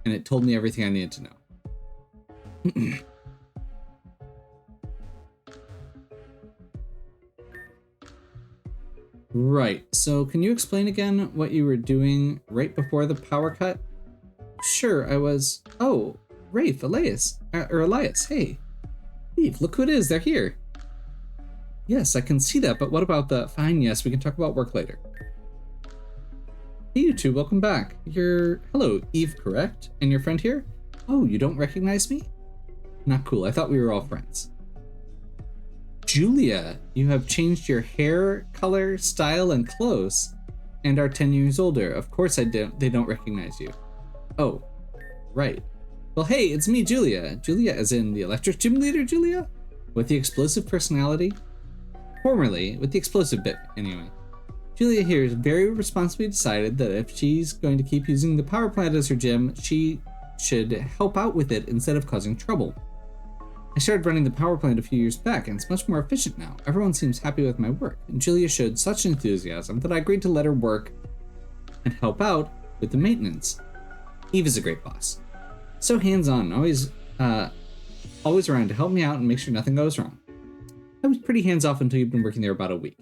and it told me everything I needed to know. Right, so can you explain again what you were doing right before the power cut? Sure, Oh, Rafe, Elias, hey. Eve, look who it is, they're here. Yes, I can see that, but what about fine, yes, we can talk about work later. Hey, you two, welcome back. Hello, Eve, correct? And your friend here? Oh, you don't recognize me? Not cool, I thought we were all friends. Julia, you have changed your hair, color, style, and clothes, and are 10 years older. Of course they don't recognize you. Oh, right. Well, hey, it's me, Julia. Julia as in the electric gym leader, Julia? With the explosive personality? Formerly, with the explosive bit, anyway. Julia here has very responsibly decided that if she's going to keep using the power plant as her gym, she should help out with it instead of causing trouble. I started running the power plant a few years back, and it's much more efficient now. Everyone seems happy with my work, and Julia showed such enthusiasm that I agreed to let her work and help out with the maintenance. Eve is a great boss. So hands-on, always around to help me out and make sure nothing goes wrong. I was pretty hands-off until you've been working there about a week.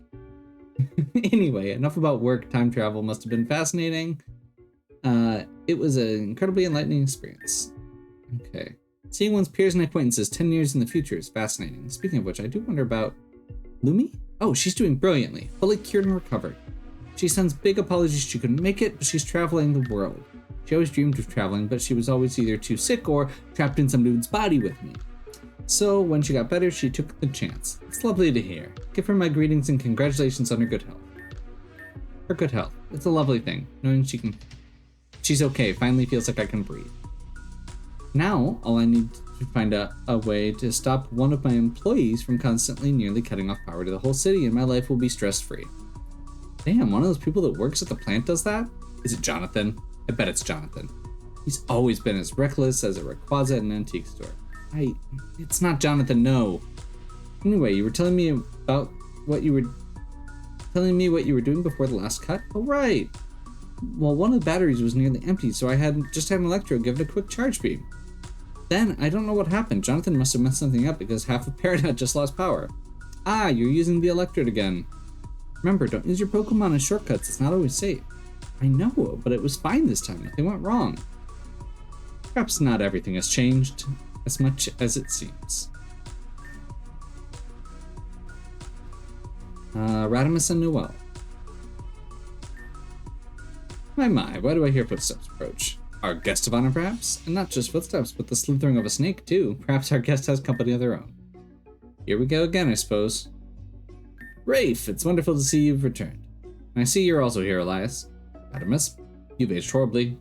Anyway, enough about work. Time travel must have been fascinating. It was an incredibly enlightening experience. Okay. Seeing one's peers and acquaintances 10 years in the future is fascinating. Speaking of which, I do wonder about Lumi? Oh, she's doing brilliantly, fully cured and recovered. She sends big apologies she couldn't make it, but she's traveling the world. She always dreamed of traveling, but she was always either too sick or trapped in some dude's body with me. So when she got better, she took the chance. It's lovely to hear. Give her my greetings and congratulations on her good health. Her good health. It's a lovely thing, knowing she's okay, finally feels like I can breathe. Now, all I need to find a way to stop one of my employees from constantly nearly cutting off power to the whole city, and my life will be stress-free. Damn, one of those people that works at the plant does that? Is it Jonathan? I bet it's Jonathan. He's always been as reckless as a Rayquaza at an antique store. It's not Jonathan, no. Anyway, you were telling me what you were doing before the last cut? Oh, right. Well, one of the batteries was nearly empty, so I just had an electro give it a quick charge beam. Then, I don't know what happened. Jonathan must have messed something up because half of Peridot just lost power. Ah, you're using the electrode again. Remember, don't use your Pokemon as shortcuts. It's not always safe. I know, but it was fine this time. Nothing went wrong. Perhaps not everything has changed as much as it seems. Radimus and Noel. My, why do I hear footsteps approach? Our guest of honor, perhaps? And not just footsteps, but the slithering of a snake, too. Perhaps our guest has company of their own. Here we go again, I suppose. Rafe, it's wonderful to see you've returned. And I see you're also here, Elias. Radimus, you've aged horribly.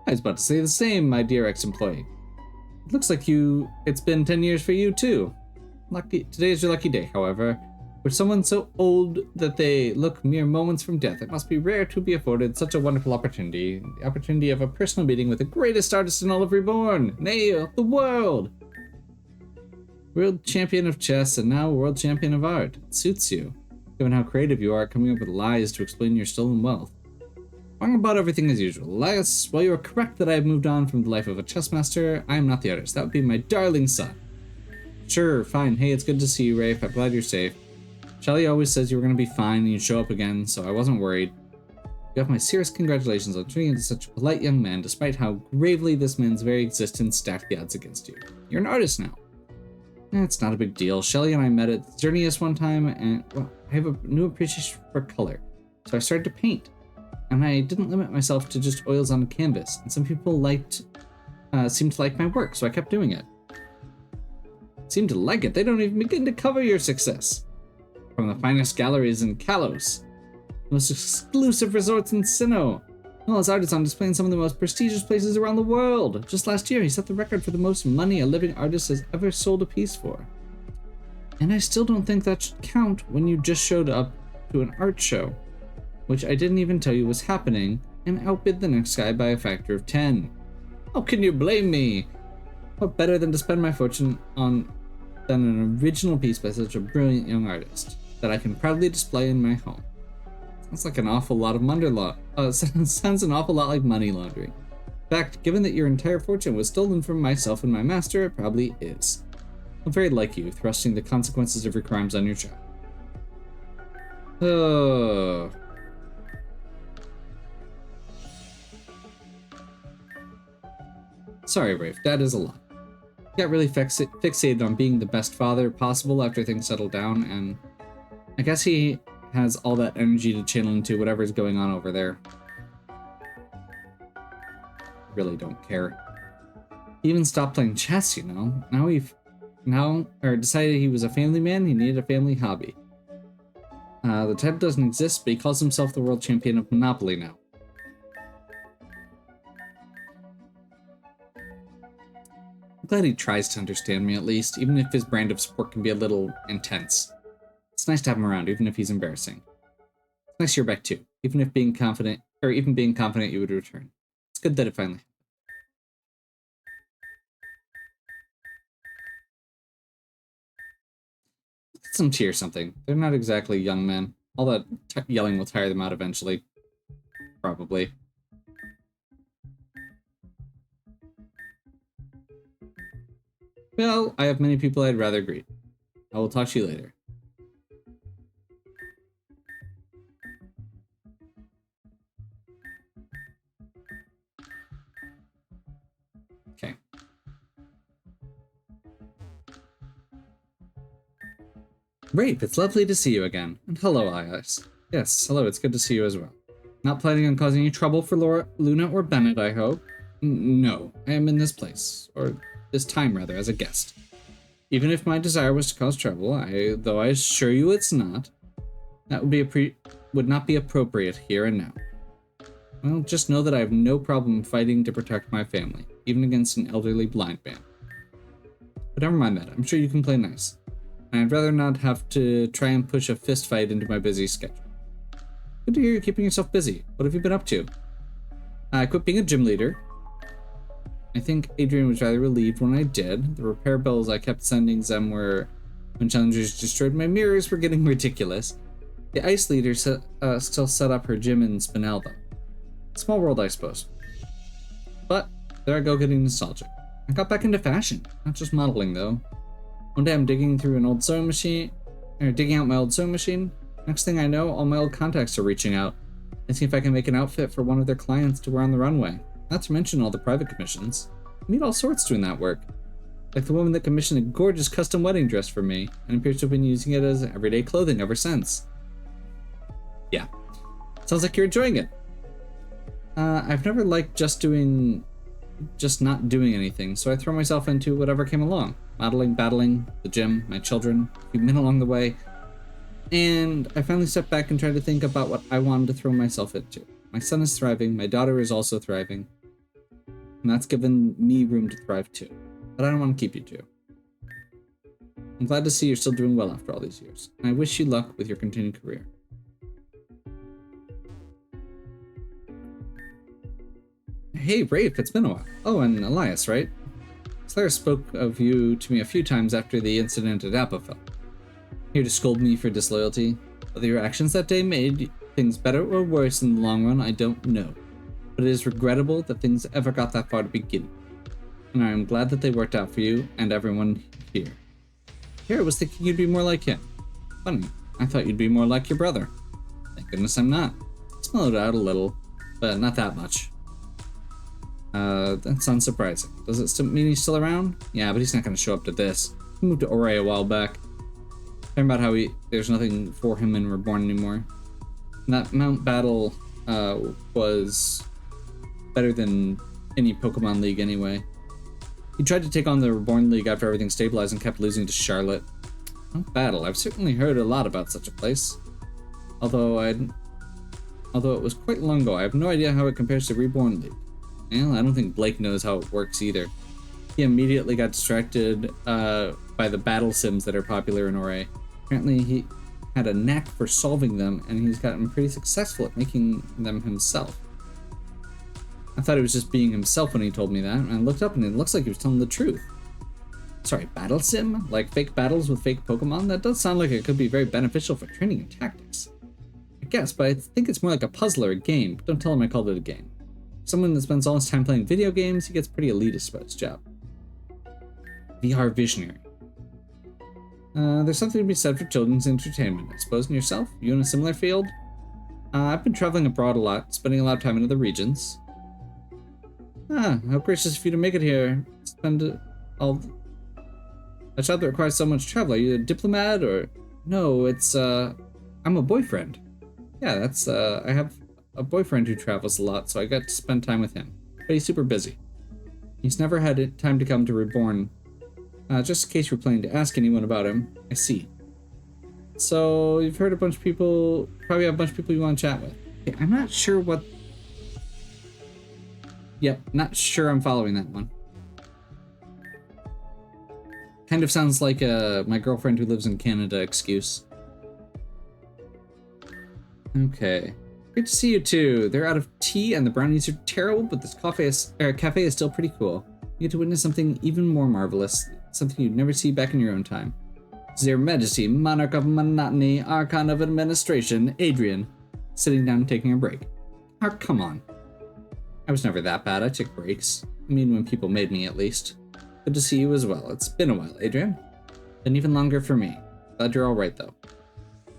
I was about to say the same, my dear ex-employee. It looks like it's been 10 years for you, too. Today is your lucky day, however. For someone so old that they look mere moments from death, it must be rare to be afforded such a wonderful opportunity. The opportunity of a personal meeting with the greatest artist in all of Reborn, nay, of the world. World champion of chess and now world champion of art. It suits you, given how creative you are coming up with lies to explain your stolen wealth. Wrong about everything as usual. Elias, while you are correct that I have moved on from the life of a chess master, I am not the artist. That would be my darling son. Sure, fine. Hey, it's good to see you, Rafe. I'm glad you're safe. Shelly always says you were going to be fine and you'd show up again, so I wasn't worried. You have my serious congratulations on turning into such a polite young man, despite how gravely this man's very existence stacked the odds against you. You're an artist now. It's not a big deal. Shelly and I met at Xerneas one time, and, well, I have a new appreciation for color, so I started to paint. And I didn't limit myself to just oils on a canvas, and some people seemed to like my work, so I kept doing it. Seem to like it? They don't even begin to cover your success. From the finest galleries in Kalos, the most exclusive resorts in Sinnoh. Well, his art is on display in some of the most prestigious places around the world. Just last year, he set the record for the most money a living artist has ever sold a piece for. And I still don't think that should count when you just showed up to an art show, which I didn't even tell you was happening, and outbid the next guy by a factor of 10. How can you blame me? What better than to spend my fortune on than an original piece by such a brilliant young artist that I can proudly display in my home? Sounds like an awful lot of sounds an awful lot like money laundering. In fact, given that your entire fortune was stolen from myself and my master, it probably is. I'm very like you, thrusting the consequences of your crimes on your child. Oh. Sorry, Rafe, that is a lot. He got really fixated on being the best father possible after things settled down, and I guess he has all that energy to channel into whatever's going on over there. Really don't care. He even stopped playing chess, you know. Now decided he was a family man, he needed a family hobby. The title doesn't exist, but he calls himself the world champion of Monopoly now. I'm glad he tries to understand me at least, even if his brand of support can be a little intense. It's nice to have him around, even if he's embarrassing. It's nice you're back too, even being confident you would return. It's good that it finally happened. Get some tea or something. They're not exactly young men. All that yelling will tire them out eventually. Probably. Well, I have many people I'd rather greet. I will talk to you later. Okay. Rafe, it's lovely to see you again. And hello, Iris. Yes, hello, it's good to see you as well. Not planning on causing any trouble for Luna or Bennett, I hope? No, I am in this place. Or this time, rather, as a guest. Even if my desire was to cause trouble, though I assure you it's not, that would not be appropriate here and now. Well, just know that I have no problem fighting to protect my family, even against an elderly blind man. But never mind that, I'm sure you can play nice. And I'd rather not have to try and push a fist fight into my busy schedule. Good to hear you're keeping yourself busy. What have you been up to? I quit being a gym leader. I think Adrian was rather relieved when I did. The repair bills I kept sending them when challengers destroyed my mirrors were getting ridiculous. The ice leader still set up her gym in Spinel, though. Small world, I suppose. But there I go getting nostalgic. I got back into fashion, not just modeling, though. One day I'm digging out my old sewing machine. Next thing I know, all my old contacts are reaching out and see if I can make an outfit for one of their clients to wear on the runway. Not to mention all the private commissions. I meet all sorts doing that work. Like the woman that commissioned a gorgeous custom wedding dress for me and appears to have been using it as everyday clothing ever since. Yeah. Sounds like you're enjoying it. I've never liked just not doing anything, so I throw myself into whatever came along. Modeling, battling, the gym, my children, a few men along the way. And I finally stepped back and tried to think about what I wanted to throw myself into. My son is thriving, my daughter is also thriving. And that's given me room to thrive too. But I don't want to keep you two. I'm glad to see you're still doing well after all these years. And I wish you luck with your continued career. Hey, Rafe, it's been a while. Oh, and Elias, right? Slayer spoke of you to me a few times after the incident at Apofel. Here to scold me for disloyalty. Whether your actions that day made things better or worse in the long run, I don't know. But it is regrettable that things ever got that far to begin. And I am glad that they worked out for you and everyone here. Here I was thinking you'd be more like him. Funny, I thought you'd be more like your brother. Thank goodness I'm not. mellowed out a little, but not that much. That's unsurprising. Does it still mean he's still around? Yeah, but he's not going to show up to this. He moved to Ore a while back. Talking about how there's nothing for him in Reborn anymore. And that Mount battle was better than any Pokemon League anyway. He tried to take on the Reborn League after everything stabilized and kept losing to Charlotte. Mount Battle. I've certainly heard a lot about such a place. Although it was quite long ago, I have no idea how it compares to Reborn League. Well, I don't think Blake knows how it works either. He immediately got distracted by the battle sims that are popular in Ore. Apparently he had a knack for solving them, and he's gotten pretty successful at making them himself. I thought he was just being himself when he told me that, and I looked up and it looks like he was telling the truth. Sorry, battle sim? Like fake battles with fake Pokemon? That does sound like it could be very beneficial for training and tactics. I guess, but I think it's more like a puzzle or a game. Don't tell him I called it a game. Someone that spends all his time playing video games, he gets pretty elitist about his job. VR visionary. There's something to be said for children's entertainment, I suppose. And yourself? You in a similar field? I've been traveling abroad a lot, spending a lot of time in other regions. How gracious of you to make it here. Spend all... A job that requires so much travel. Are you a diplomat or... No, it's, I'm a boyfriend. Yeah, that's, I have a boyfriend who travels a lot, so I got to spend time with him. But he's super busy. He's never had time to come to Reborn. Just in case you're planning to ask anyone about him. I see. So, you've heard a bunch of people... Probably have a bunch of people you want to chat with. Okay, I'm not sure what... Yep, not sure I'm following that one. Kind of sounds like my girlfriend who lives in Canada excuse. Okay. Great to see you too. They're out of tea and the brownies are terrible, but this cafe is still pretty cool. You get to witness something even more marvelous, something you'd never see back in your own time. Their Majesty, Monarch of Monotony, Archon of Administration, Adrian, sitting down and taking a break. Oh, come on. I was never that bad. I took breaks. I mean, when people made me, at least. Good to see you as well. It's been a while, Adrian. Been even longer for me. Glad you're all right, though.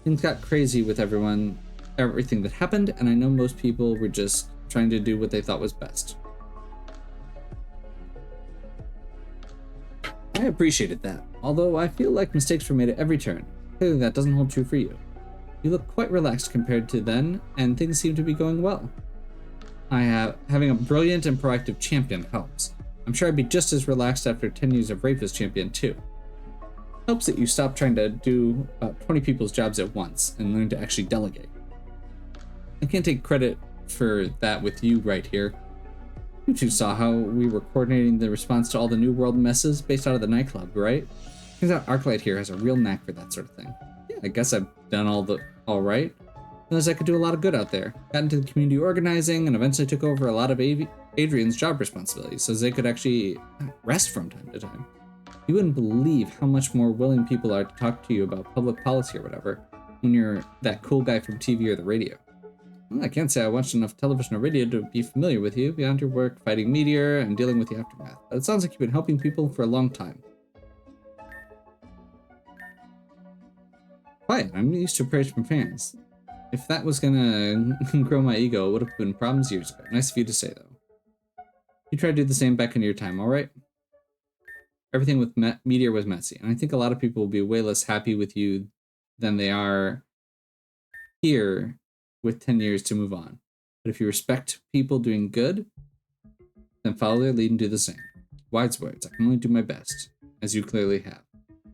Things got crazy with everything that happened, and I know most people were just trying to do what they thought was best. I appreciated that, although I feel like mistakes were made at every turn. Clearly that doesn't hold true for you. You look quite relaxed compared to then, and things seem to be going well. Having a brilliant and proactive champion helps. I'm sure I'd be just as relaxed after 10 years of rape as champion too. Helps that you stop trying to do about 20 people's jobs at once and learn to actually delegate. I can't take credit for that with you right here. You two saw how we were coordinating the response to all the New World messes based out of the nightclub, right? Turns out Arclight here has a real knack for that sort of thing. Yeah, I guess I've done all right. Realized I could do a lot of good out there. Got into the community organizing and eventually took over a lot of Adrian's job responsibilities so they could actually rest from time to time. You wouldn't believe how much more willing people are to talk to you about public policy or whatever when you're that cool guy from TV or the radio. Well, I can't say I watched enough television or radio to be familiar with you beyond your work fighting Meteor and dealing with the aftermath, but it sounds like you've been helping people for a long time. Quiet, I'm used to praise from fans. If that was gonna grow my ego, it would have been problems years ago. Nice of you to say, though. You try to do the same back in your time, alright? Everything with Meteor was messy, and I think a lot of people will be way less happy with you than they are here with 10 years to move on. But if you respect people doing good, then follow their lead and do the same. Wise words, I can only do my best, as you clearly have.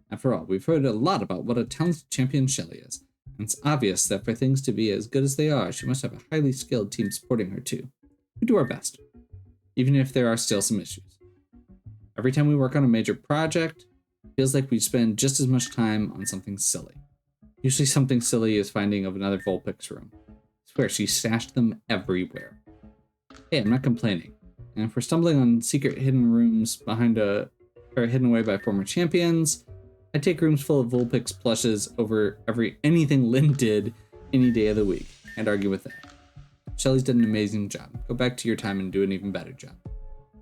After all, we've heard a lot about what a talented champion Shelly is, and it's obvious that for things to be as good as they are, she must have a highly skilled team supporting her too. We do our best, even if there are still some issues. Every time we work on a major project, it feels like we spend just as much time on something silly. Usually something silly is finding of another Vulpix room. I swear, she stashed them everywhere. Hey, I'm not complaining. And if we're stumbling on secret hidden rooms hidden away by former champions, I take rooms full of Vulpix plushes over anything Lynn did any day of the week. Can't argue with that. Shelly's did an amazing job. Go back to your time and do an even better job.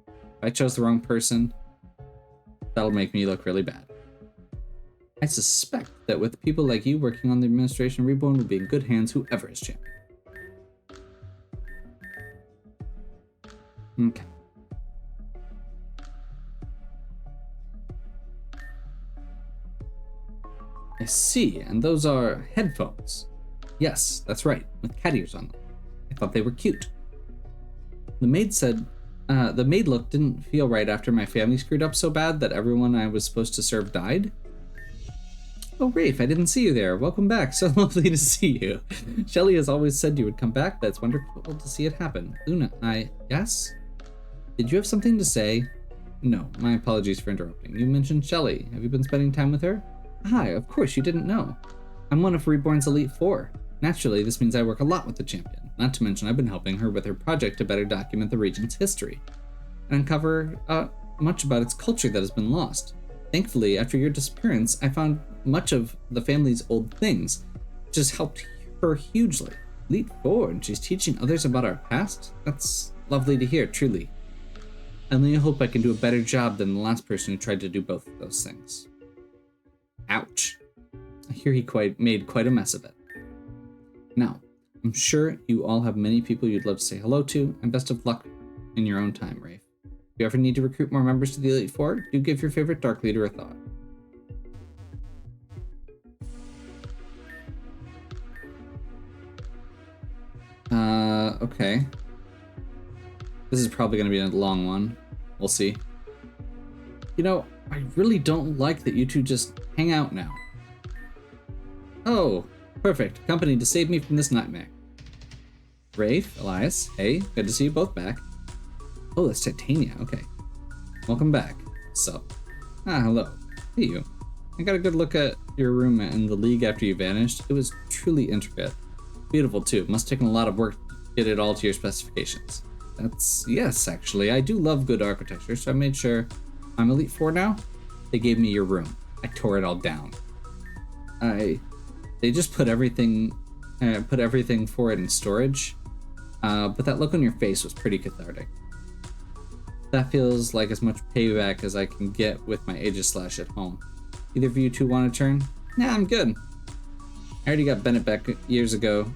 If I chose the wrong person, that'll make me look really bad. I suspect that with people like you working on the administration, Reborn will be in good hands whoever is champion. Okay. I see, and those are headphones. Yes, that's right, with cat ears on them. I thought they were cute. The maid said, the maid look didn't feel right after my family screwed up so bad that everyone I was supposed to serve died. Oh, Rafe, I didn't see you there. Welcome back. So lovely to see you. Shelly has always said you would come back. That's wonderful to see it happen. Luna, yes? Did you have something to say? No, my apologies for interrupting. You mentioned Shelly. Have you been spending time with her? Hi, of course, you didn't know. I'm one of Reborn's Elite Four. Naturally, this means I work a lot with the champion. Not to mention I've been helping her with her project to better document the region's history and uncover much about its culture that has been lost. Thankfully, after your disappearance, I found much of the family's old things, which has helped her hugely. Elite Four, and she's teaching others about our past? That's lovely to hear, truly. I only hope I can do a better job than the last person who tried to do both of those things. Ouch. I hear he made quite a mess of it. Now, I'm sure you all have many people you'd love to say hello to, and best of luck in your own time, Rafe. If you ever need to recruit more members to the Elite Four, do give your favorite Dark Leader a thought. Okay. This is probably going to be a long one. We'll see. You know, I really don't like that you two just hang out now. Oh, perfect. Company to save me from this nightmare. Rafe, Elias, hey, good to see you both back. Oh, that's Titania, okay. Welcome back. Sup? Ah, hello. Hey, you. I got a good look at your room in the league after you vanished. It was truly intricate. Beautiful, too. Must have taken a lot of work to get it all to your specifications. Yes, actually. I do love good architecture, so I made sure. I'm Elite Four now? They gave me your room. I tore it all down. They just put everything for it in storage. But that look on your face was pretty cathartic. That feels like as much payback as I can get with my Aegis Slash at home. Either of you two want a turn? Nah, I'm good. I already got Bennett back years ago.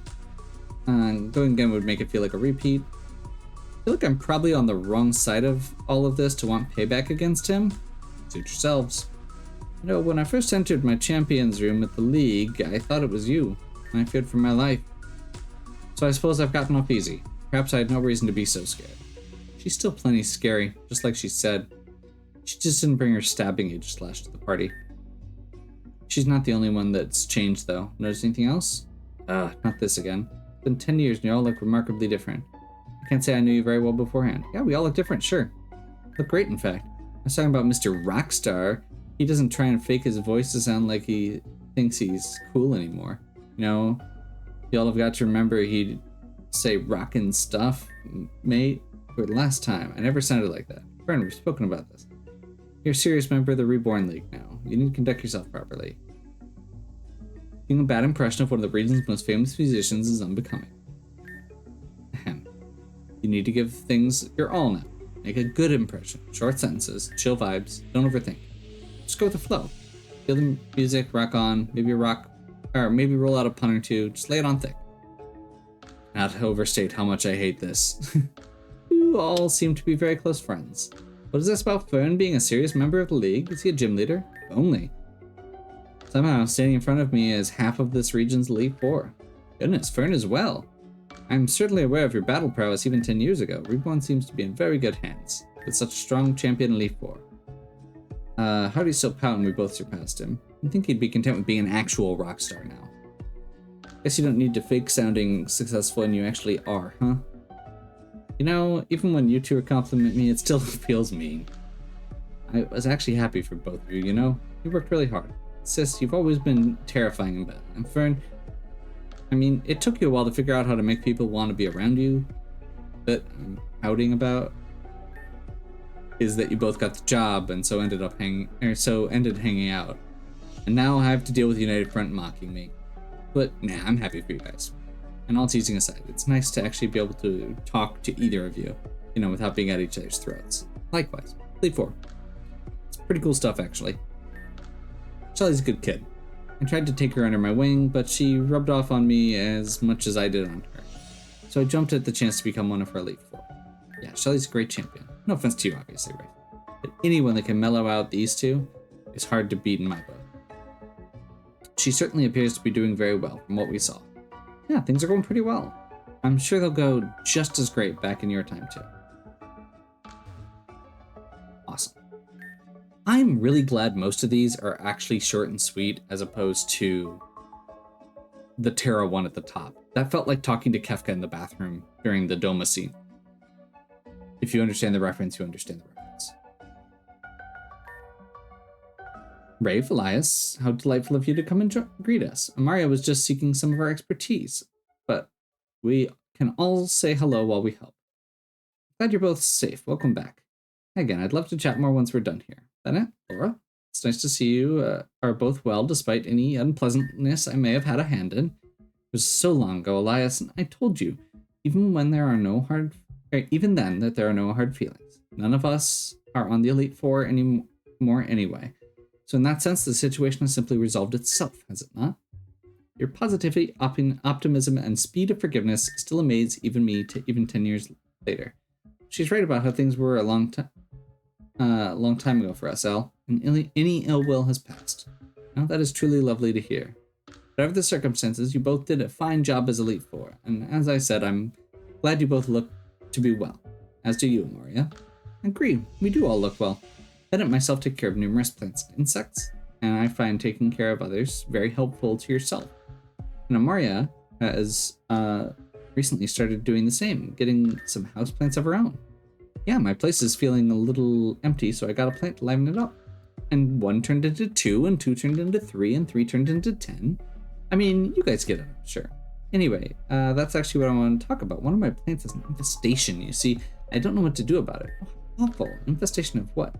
Going again would make it feel like a repeat. I feel like I'm probably on the wrong side of all of this to want payback against him. Suit yourselves. You know, when I first entered my champion's room at the league, I thought it was you. I feared for my life. So I suppose I've gotten off easy. Perhaps I had no reason to be so scared. She's still plenty scary, just like she said. She just didn't bring her stabbing Aegis Slash to the party. She's not the only one that's changed, though. Notice anything else? Not this again. It's been 10 years and you all look remarkably different. I can't say I knew you very well beforehand. Yeah, we all look different, sure. Look great, in fact. I was talking about Mr. Rockstar. He doesn't try and fake his voice to sound like he thinks he's cool anymore. You know, y'all have got to remember he'd say rockin' stuff, mate. For the last time, I never sounded like that. Friend, we've spoken about this. You're a serious member of the Reborn League now. You need to conduct yourself properly. Giving a bad impression of one of the region's most famous musicians is unbecoming. Ahem. You need to give things your all now. Make a good impression. Short sentences, chill vibes, don't overthink. Just go with the flow. Feel the music, rock on, maybe maybe roll out a pun or two, just lay it on thick. Not to overstate how much I hate this. You all seem to be very close friends. What is this about Fern being a serious member of the league? Is he a gym leader? If only. Somehow, standing in front of me is half of this region's Elite Four. Goodness, Fern as well. I'm certainly aware of your battle prowess even 10 years ago. Reborn seems to be in very good hands, with such a strong champion Elite Four. How do you still pout when we both surpassed him? I think he'd be content with being an actual rock star now. Guess you don't need to fake sounding successful and you actually are, huh? You know, even when you two compliment me, it still feels mean. I was actually happy for both of you, you know? You worked really hard. Sis, you've always been terrifying in battle. And Fern, I mean, it took you a while to figure out how to make people want to be around you. But I'm outing about is that you both got the job and so ended hanging out. And now I have to deal with United Front mocking me. But nah, I'm happy for you guys. And all teasing aside, it's nice to actually be able to talk to either of you, you know, without being at each other's throats. Likewise, Elite Four. It's pretty cool stuff, actually. Shelly's a good kid. I tried to take her under my wing, but she rubbed off on me as much as I did on her. So I jumped at the chance to become one of her Elite Four. Yeah, Shelly's a great champion. No offense to you, obviously, right? But anyone that can mellow out these two is hard to beat in my book. She certainly appears to be doing very well from what we saw. Yeah, things are going pretty well. I'm sure they'll go just as great back in your time, too. Awesome. I'm really glad most of these are actually short and sweet as opposed to the Terra one at the top. That felt like talking to Kefka in the bathroom during the Doma scene. If you understand the reference, you understand the reference. Rave, Elias, how delightful of you to come and greet us. Amaria was just seeking some of our expertise, but we can all say hello while we help. Glad you're both safe. Welcome back. Again, I'd love to chat more once we're done here. Bennett, Laura, it's nice to see you are both well despite any unpleasantness I may have had a hand in. It was so long ago, Elias, and I told you, even then that there are no hard feelings. None of us are on the Elite Four anymore anyway. So in that sense, the situation has simply resolved itself, has it not? Your positivity, optimism, and speed of forgiveness still amaze even me even 10 years later. She's right about how things were a long time ago for us, Al, and any ill will has passed. Now that is truly lovely to hear. Whatever the circumstances, you both did a fine job as Elite Four, and as I said, I'm glad you both look to be well. As do you, Amoria. Agree, we do all look well. Bennett and myself take care of numerous plants and insects, and I find taking care of others very helpful to yourself. And Amoria has recently started doing the same, getting some houseplants of her own. Yeah, my place is feeling a little empty, so I got a plant to liven it up. And 1 turned into 2, and 2 turned into 3, and 3 turned into 10. I mean, you guys get it, sure. Anyway, that's actually what I want to talk about. One of my plants is an infestation, you see. I don't know what to do about it. Oh, awful. Infestation of what?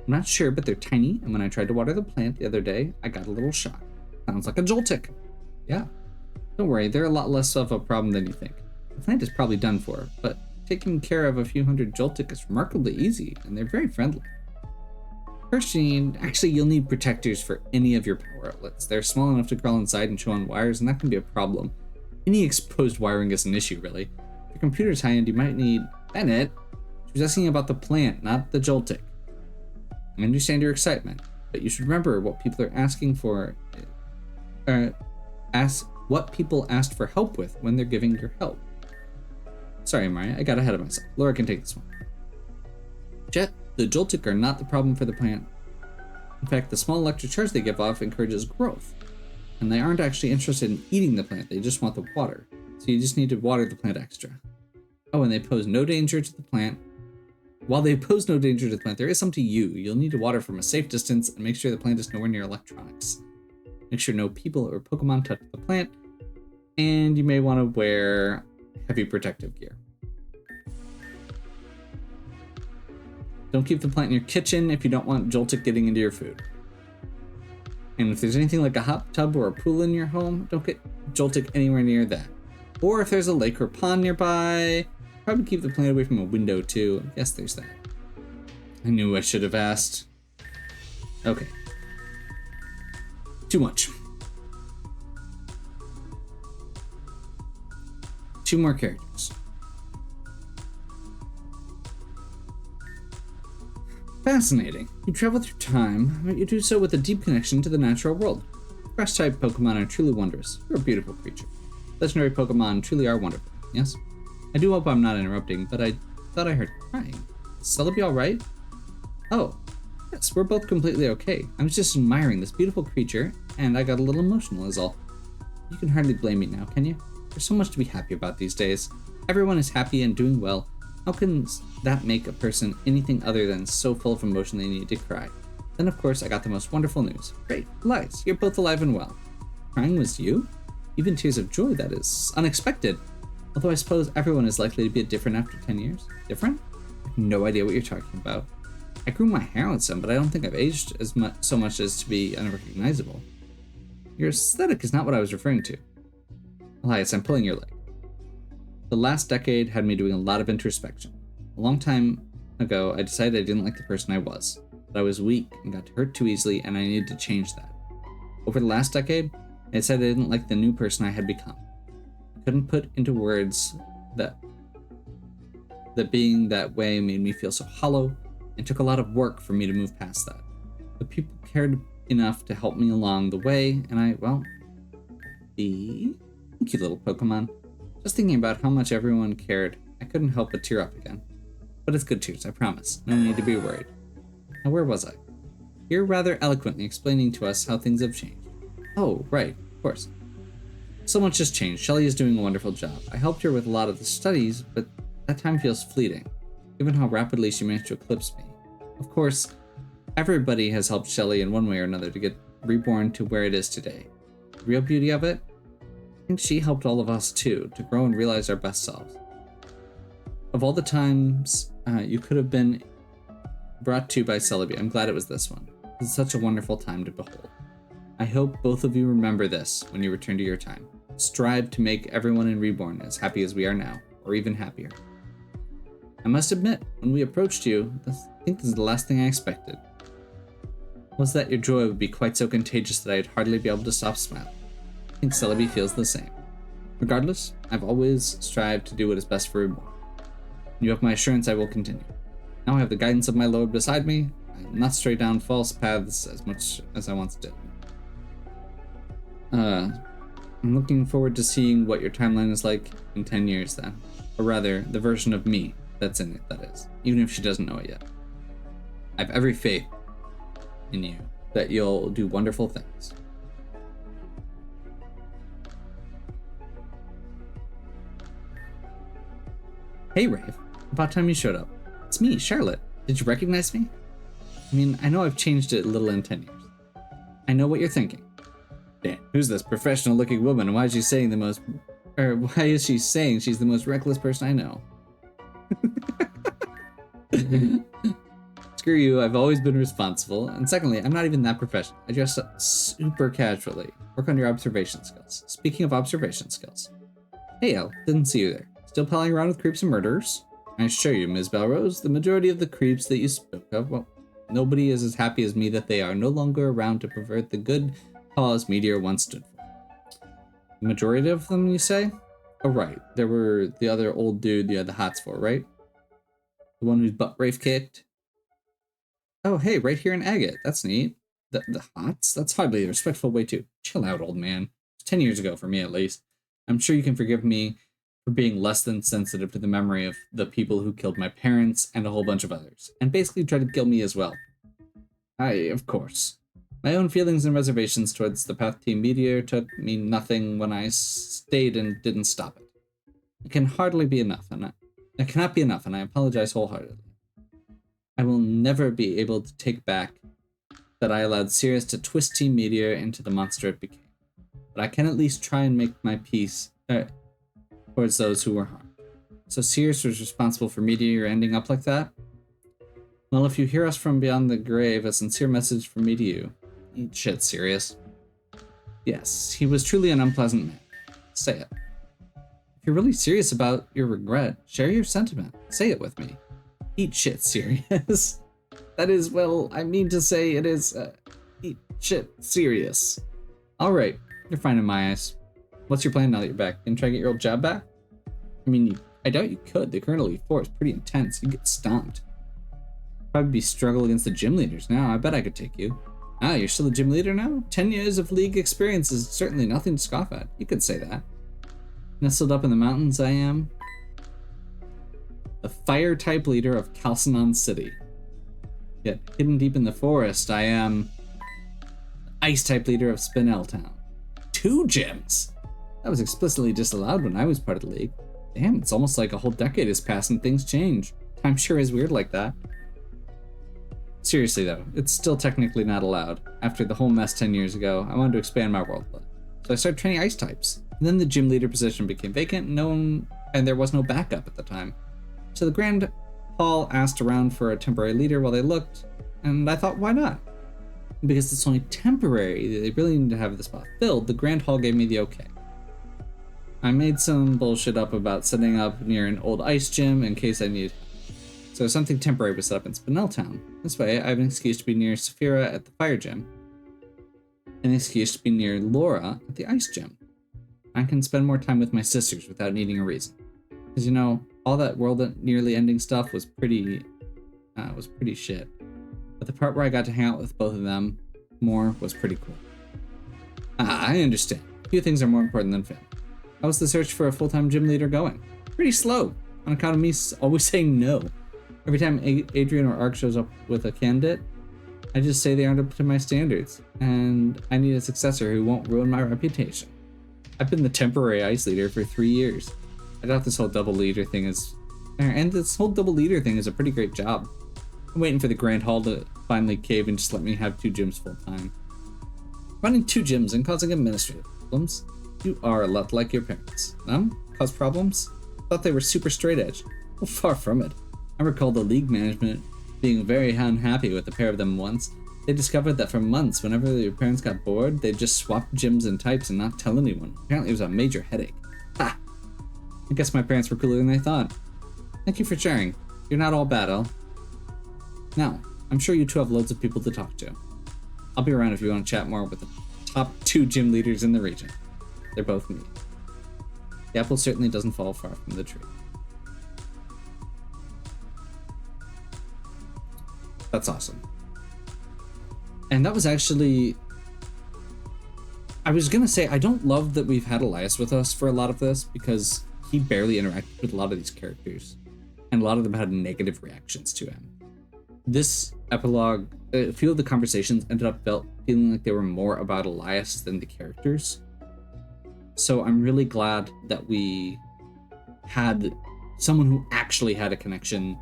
I'm not sure, but they're tiny, and when I tried to water the plant the other day, I got a little shock. Sounds like a Joltik. Yeah. Don't worry, they're a lot less of a problem than you think. The plant is probably done for, but taking care of a few hundred Joltik is remarkably easy, and they're very friendly. First, you'll need protectors for any of your power outlets. They're small enough to crawl inside and show on wires, and that can be a problem. Any exposed wiring is an issue, really. If your computer's high-end, you might need... Bennett! She was asking about the plant, not the Joltik. I understand your excitement, but you should remember what people are asking for... what people asked for help with when they're giving your help. Sorry, Maria, I got ahead of myself. Laura can take this one. Jet, the Joltik are not the problem for the plant. In fact, the small electric charge they give off encourages growth. And they aren't actually interested in eating the plant, they just want the water. So you just need to water the plant extra. Oh, and they pose no danger to the plant. While they pose no danger to the plant, there is some to you. You'll need to water from a safe distance and make sure the plant is nowhere near electronics. Make sure no people or Pokemon touch the plant. And you may want to wear heavy protective gear. Don't keep the plant in your kitchen if you don't want Joltik getting into your food. And if there's anything like a hot tub or a pool in your home, don't get Joltik anywhere near that. Or if there's a lake or pond nearby, probably keep the plant away from a window too. I guess there's that. I knew I should have asked. Okay. Too much. 2 more characters. Fascinating. You travel through time, but you do so with a deep connection to the natural world. Grass-type Pokemon are truly wondrous. You're a beautiful creature. Legendary Pokemon truly are wonderful, yes? I do hope I'm not interrupting, but I thought I heard crying. Is Celebi alright? Oh, yes, we're both completely okay. I was just admiring this beautiful creature, and I got a little emotional is all. You can hardly blame me now, can you? There's so much to be happy about these days. Everyone is happy and doing well. How can that make a person anything other than so full of emotion they need to cry? Then, of course, I got the most wonderful news. Great, Elias, you're both alive and well. Crying was you? Even tears of joy, that is unexpected. Although I suppose everyone is likely to be different after 10 years. Different? I have no idea what you're talking about. I grew my hair out some, but I don't think I've aged so much as to be unrecognizable. Your aesthetic is not what I was referring to. Elias, I'm pulling your leg. The last decade had me doing a lot of introspection. A long time ago, I decided I didn't like the person I was, that I was weak and got hurt too easily, and I needed to change that. Over the last decade, I decided I didn't like the new person I had become. I couldn't put into words that that being that way made me feel so hollow and took a lot of work for me to move past that. But people cared enough to help me along the way, and thank you, little Pokemon. Just thinking about how much everyone cared, I couldn't help but tear up again. But it's good tears, I promise. No need to be worried. Now where was I? You're rather eloquently explaining to us how things have changed. Oh, right, of course. So much has changed. Shelley is doing a wonderful job. I helped her with a lot of the studies, but that time feels fleeting, given how rapidly she managed to eclipse me. Of course, everybody has helped Shelley in one way or another to get reborn to where it is today. The real beauty of it? I think she helped all of us too, to grow and realize our best selves. Of all the times you could have been brought to by Celebi, I'm glad it was this one. It's such a wonderful time to behold. I hope both of you remember this when you return to your time. Strive to make everyone in Reborn as happy as we are now, or even happier. I must admit, when we approached you, I think this is the last thing I expected. Was that your joy would be quite so contagious that I'd hardly be able to stop smiling. I think Celebi feels the same. Regardless, I've always strived to do what is best for Reborn. You have my assurance I will continue. Now I have the guidance of my Lord beside me. I will not stray down false paths as much as I once did. I'm looking forward to seeing what your timeline is like in 10 years then. Or rather, the version of me that's in it, that is. Even if she doesn't know it yet. I have every faith in you that you'll do wonderful things. Hey, Rave. About time you showed up. It's me, Charlotte. Did you recognize me? I mean, I know I've changed it a little in 10 years. I know what you're thinking. Damn, who's this professional-looking woman, and why is she saying she's the most reckless person I know? Screw you, I've always been responsible, and secondly, I'm not even that professional. I dress up super casually. Work on your observation skills. Speaking of observation skills. Hey, El, didn't see you there. Still palling around with creeps and murderers? I assure you, Ms. Belrose, the majority of the creeps that you spoke of, well, nobody is as happy as me that they are no longer around to pervert the good cause Meteor once stood for. The majority of them, you say? Oh, right. There were the other old dude you had the hots for, right? The one whose butt Rafe kicked? Oh, hey, right here in Agate. That's neat. The hots? That's hardly a respectful way to... Chill out, old man. It's 10 years ago, for me at least. I'm sure you can forgive me for being less than sensitive to the memory of the people who killed my parents and a whole bunch of others, and basically tried to kill me as well. Of course. My own feelings and reservations towards the path Team Meteor took mean nothing when I stayed and didn't stop it. It can hardly be enough, it cannot be enough, and I apologize wholeheartedly. I will never be able to take back that I allowed Sirius to twist Team Meteor into the monster it became, but I can at least try and make my peace towards those who were harmed. So Sirius was responsible for Meteor ending up like that? Well, if you hear us from beyond the grave, a sincere message from me to you. Eat shit, Sirius. Yes, he was truly an unpleasant man. Say it. If you're really serious about your regret, share your sentiment. Say it with me. Eat shit, Sirius. That is, well, I mean to say it is, eat shit, serious. Alright, you're fine in my eyes. What's your plan now that you're back? Gonna try to get your old job back? I mean, I doubt you could. The current Elite Four is pretty intense. You get stomped. Probably be struggle against the gym leaders now. I bet I could take you. Ah, you're still a gym leader now? 10 years of league experience is certainly nothing to scoff at. You could say that. Nestled up in the mountains, I am the fire-type leader of Calcinon City. Yet, hidden deep in the forest, I am the ice-type leader of Spinel Town. 2 gyms! That was explicitly disallowed when I was part of the league. Damn, it's almost like a whole decade has passed and things change. Time sure is weird like that. Seriously though, it's still technically not allowed. After the whole mess 10 years ago, I wanted to expand my world. So I started training ice types. And then the gym leader position became vacant, and there was no backup at the time. So the Grand Hall asked around for a temporary leader while they looked, and I thought, why not? Because it's only temporary, they really need to have the spot filled, the Grand Hall gave me the okay. I made some bullshit up about setting up near an old ice gym in case I needed help. So something temporary was set up in Spinel Town. This way, I have an excuse to be near Saphira at the fire gym, an excuse to be near Laura at the ice gym. I can spend more time with my sisters without needing a reason. Because, you know, All that world nearly ending stuff was pretty shit. But the part where I got to hang out with both of them more was pretty cool. I understand. Few things are more important than family. How was the search for a full-time gym leader going? Pretty slow, on account of me always saying no. Every time Adrian or Ark shows up with a candidate, I just say they aren't up to my standards, and I need a successor who won't ruin my reputation. I've been the temporary ice leader for 3 years. I doubt this whole double leader thing is... And this whole double leader thing is a pretty great job. I'm waiting for the Grand Hall to finally cave and just let me have 2 gyms full-time. Running 2 gyms and causing administrative problems? You are a lot like your parents. Cause problems? Thought they were super straight edge. Well, far from it. I recall the league management being very unhappy with the pair of them once. They discovered that for months, whenever their parents got bored, they'd just swap gyms and types and not tell anyone. Apparently it was a major headache. Ha! I guess my parents were cooler than I thought. Thank you for sharing. You're not all bad, Al. Now, I'm sure you two have loads of people to talk to. I'll be around if you want to chat more with the top 2 gym leaders in the region. They're both me. The apple certainly doesn't fall far from the tree. That's awesome. And that was actually... I was gonna say, I don't love that we've had Elias with us for a lot of this, because he barely interacted with a lot of these characters. And a lot of them had negative reactions to him. This epilogue, a few of the conversations ended up feeling like they were more about Elias than the characters. So I'm really glad that we had someone who actually had a connection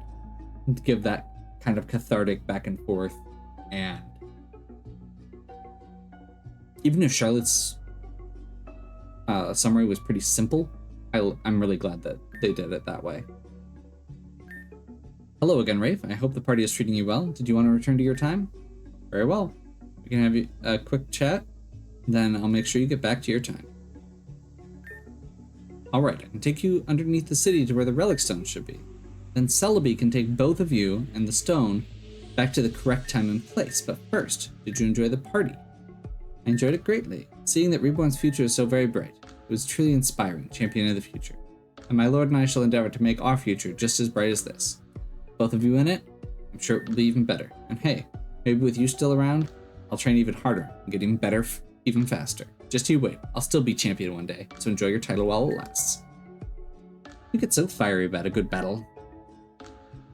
to give that kind of cathartic back and forth. And even if Charlotte's summary was pretty simple, I'm really glad that they did it that way. Hello again, Rafe. I hope the party is treating you well. Did you want to return to your time? Very well. We can have a quick chat, then I'll make sure you get back to your time. Alright, I can take you underneath the city to where the relic stone should be. Then Celebi can take both of you and the stone back to the correct time and place. But first, did you enjoy the party? I enjoyed it greatly. Seeing that Reborn's future is so very bright, it was truly inspiring, champion of the future. And my lord and I shall endeavor to make our future just as bright as this. Both of you in it, I'm sure it will be even better. And hey, maybe with you still around, I'll train even harder and get even better, even faster. Just you wait, I'll still be champion one day, so enjoy your title while it lasts. You get so fiery about a good battle.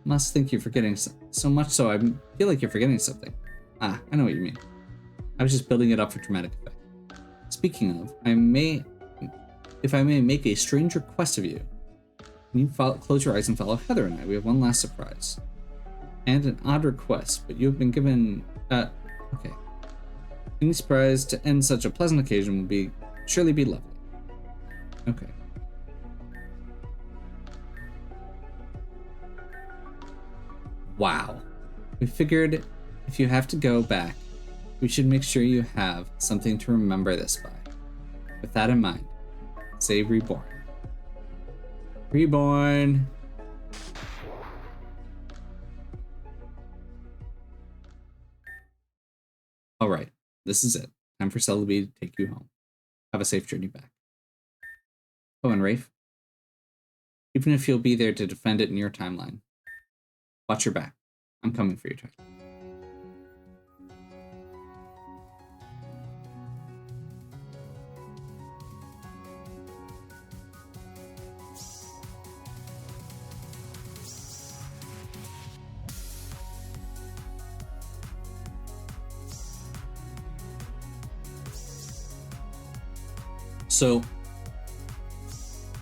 Must think you're forgetting so much so I feel like you're forgetting something. Ah, I know what you mean. I was just building it up for dramatic effect. Speaking of, if I may make a strange request of you, can you close your eyes and follow Heather and I? We have one last surprise. And an odd request, but you have been given, okay. Any surprise to end such a pleasant occasion will surely be lovely. Okay. Wow. We figured if you have to go back, we should make sure you have something to remember this by. With that in mind, say Reborn. Reborn! Alright, this is it. Time for Celebi to take you home. Have a safe journey back. Oh, and Rafe, even if you'll be there to defend it in your timeline, watch your back. I'm coming for your title. So,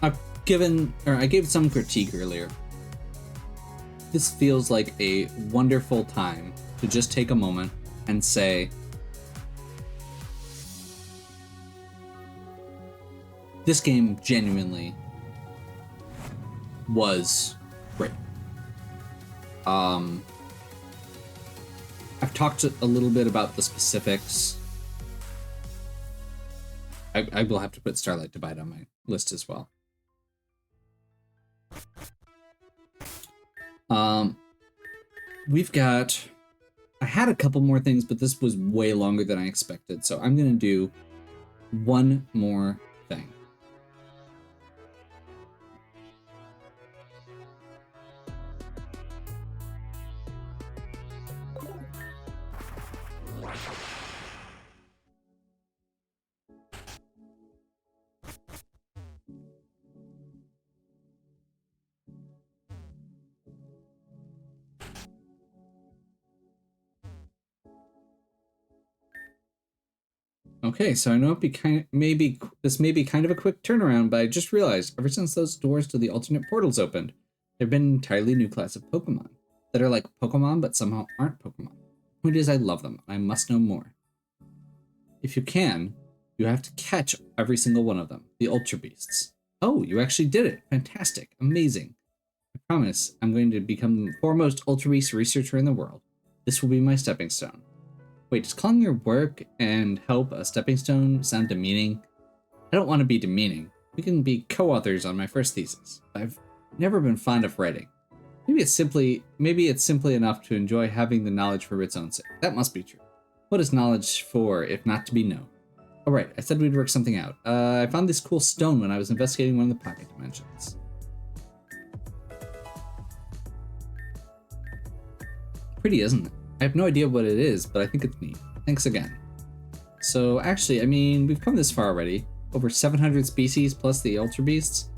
I gave some critique earlier. This feels like a wonderful time to just take a moment and say, this game genuinely was great. I've talked a little bit about the specifics. I will have to put Starlight Divide on my list as well. We've got... I had a couple more things, but this was way longer than I expected, so I'm going to do one more thing. Okay, so I know this may be kind of a quick turnaround, but I just realized ever since those doors to the alternate portals opened, there've been an entirely new class of Pokemon that are like Pokemon but somehow aren't Pokemon. The point is, I love them, and I must know more. If you can, you have to catch every single one of them, the Ultra Beasts. Oh, you actually did it! Fantastic, amazing. I promise I'm going to become the foremost Ultra Beast researcher in the world. This will be my stepping stone. Wait, does calling your work and help a stepping stone sound demeaning? I don't want to be demeaning. We can be co-authors on my first thesis. I've never been fond of writing. Maybe it's simply enough to enjoy having the knowledge for its own sake. That must be true. What is knowledge for if not to be known? All right, I said we'd work something out. I found this cool stone when I was investigating one of the pocket dimensions. Pretty, isn't it? I have no idea what it is, but I think it's neat. Thanks again. So actually, I mean, we've come this far already. Over 700 species plus the Ultra Beasts.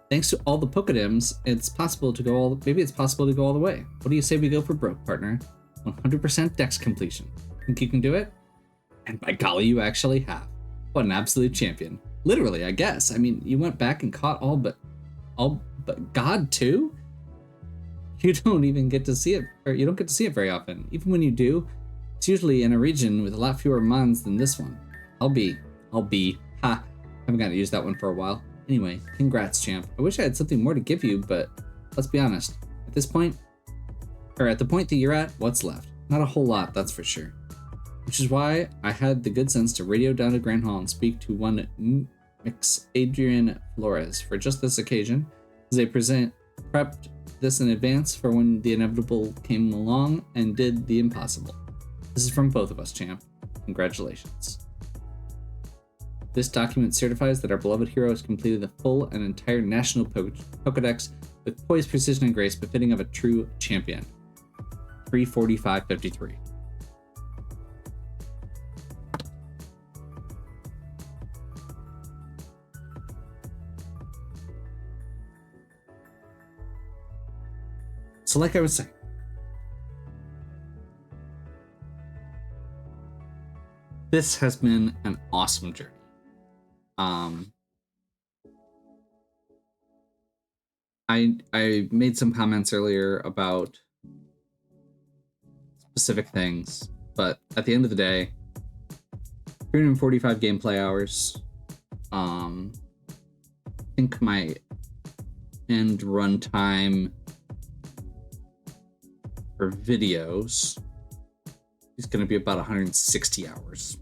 Thanks to all the Pokédems, it's possible to go all the way. What do you say we go for broke, partner? 100% dex completion. Think you can do it? And by golly, you actually have. What an absolute champion. Literally, I guess. I mean, you went back and caught all but God too? You don't even get to see it, or you don't get to see it very often. Even when you do, it's usually in a region with a lot fewer mons than this one. I'll be. Haven't got to use that one for a while. Anyway, congrats, champ. I wish I had something more to give you, but let's be honest. At the point that you're at, what's left? Not a whole lot, that's for sure. Which is why I had the good sense to radio down to Grand Hall and speak to one Mix Adrian Flores for just this occasion, as they prepped this in advance for when the inevitable came along and did the impossible. This is from both of us, champ. Congratulations. This document certifies that our beloved hero has completed the full and entire national Pokedex with poise, precision, and grace befitting of a true champion. 345.53. So like I was saying, this has been an awesome journey. I made some comments earlier about specific things, but at the end of the day, 345 gameplay hours. I think my end runtime for videos is going to be about 160 hours.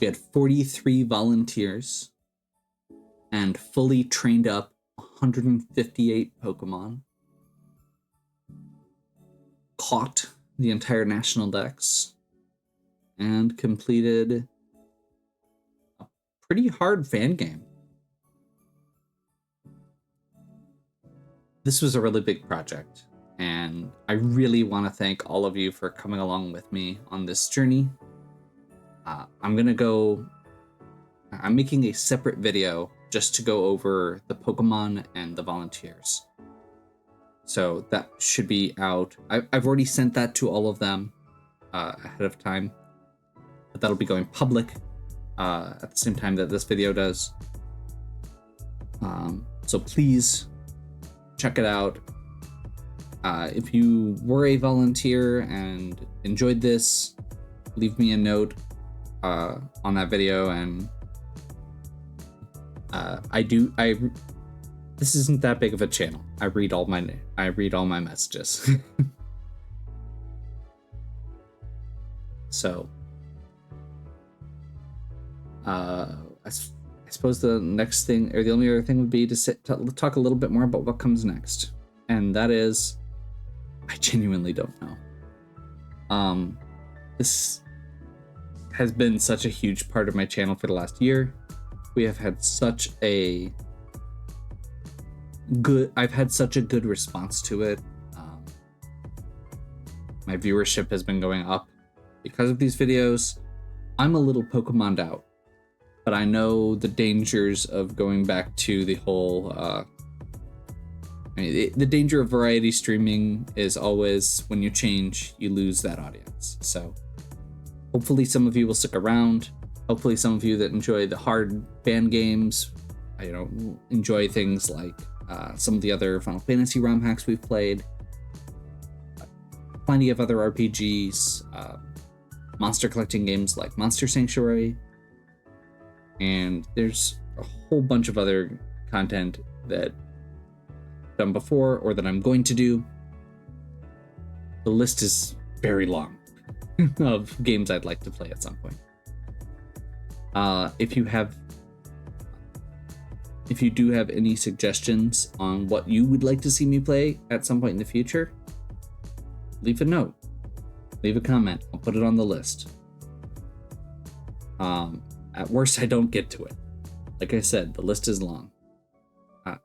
We had 43 volunteers and fully trained up 158 Pokemon. Caught the entire national dex and completed a pretty hard fan game. This was a really big project, and I really want to thank all of you for coming along with me on this journey. I'm making a separate video just to go over the Pokemon and the volunteers. So that should be out. I've already sent that to all of them ahead of time, but that'll be going public at the same time that this video does. So please check it out. If you were a volunteer and enjoyed this, leave me a note on that video, and this isn't that big of a channel. I read all my messages. So I suppose the next thing, or the only other thing, would be to talk a little bit more about what comes next, and that is, I genuinely don't know. This has been such a huge part of my channel for the last year. We have had I've had such a good response to it. My viewership has been going up because of these videos. I'm a little Pokemon'd out, but I know the dangers of going back to the whole I mean, the danger of variety streaming is always when you change, you lose that audience. So hopefully some of you will stick around. Hopefully some of you that enjoy the hard fan games, enjoy things like some of the other Final Fantasy ROM hacks we've played. Plenty of other RPGs, monster collecting games like Monster Sanctuary. And there's a whole bunch of other content that I've done before or that I'm going to do. The list is very long of games I'd like to play at some point. If you do have any suggestions on what you would like to see me play at some point in the future, leave a note, leave a comment. I'll put it on the list. At worst, I don't get to it. Like I said, the list is long.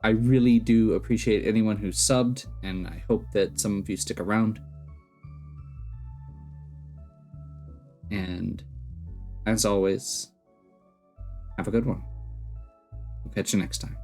I really do appreciate anyone who subbed, and I hope that some of you stick around. And as always, have a good one. We'll catch you next time.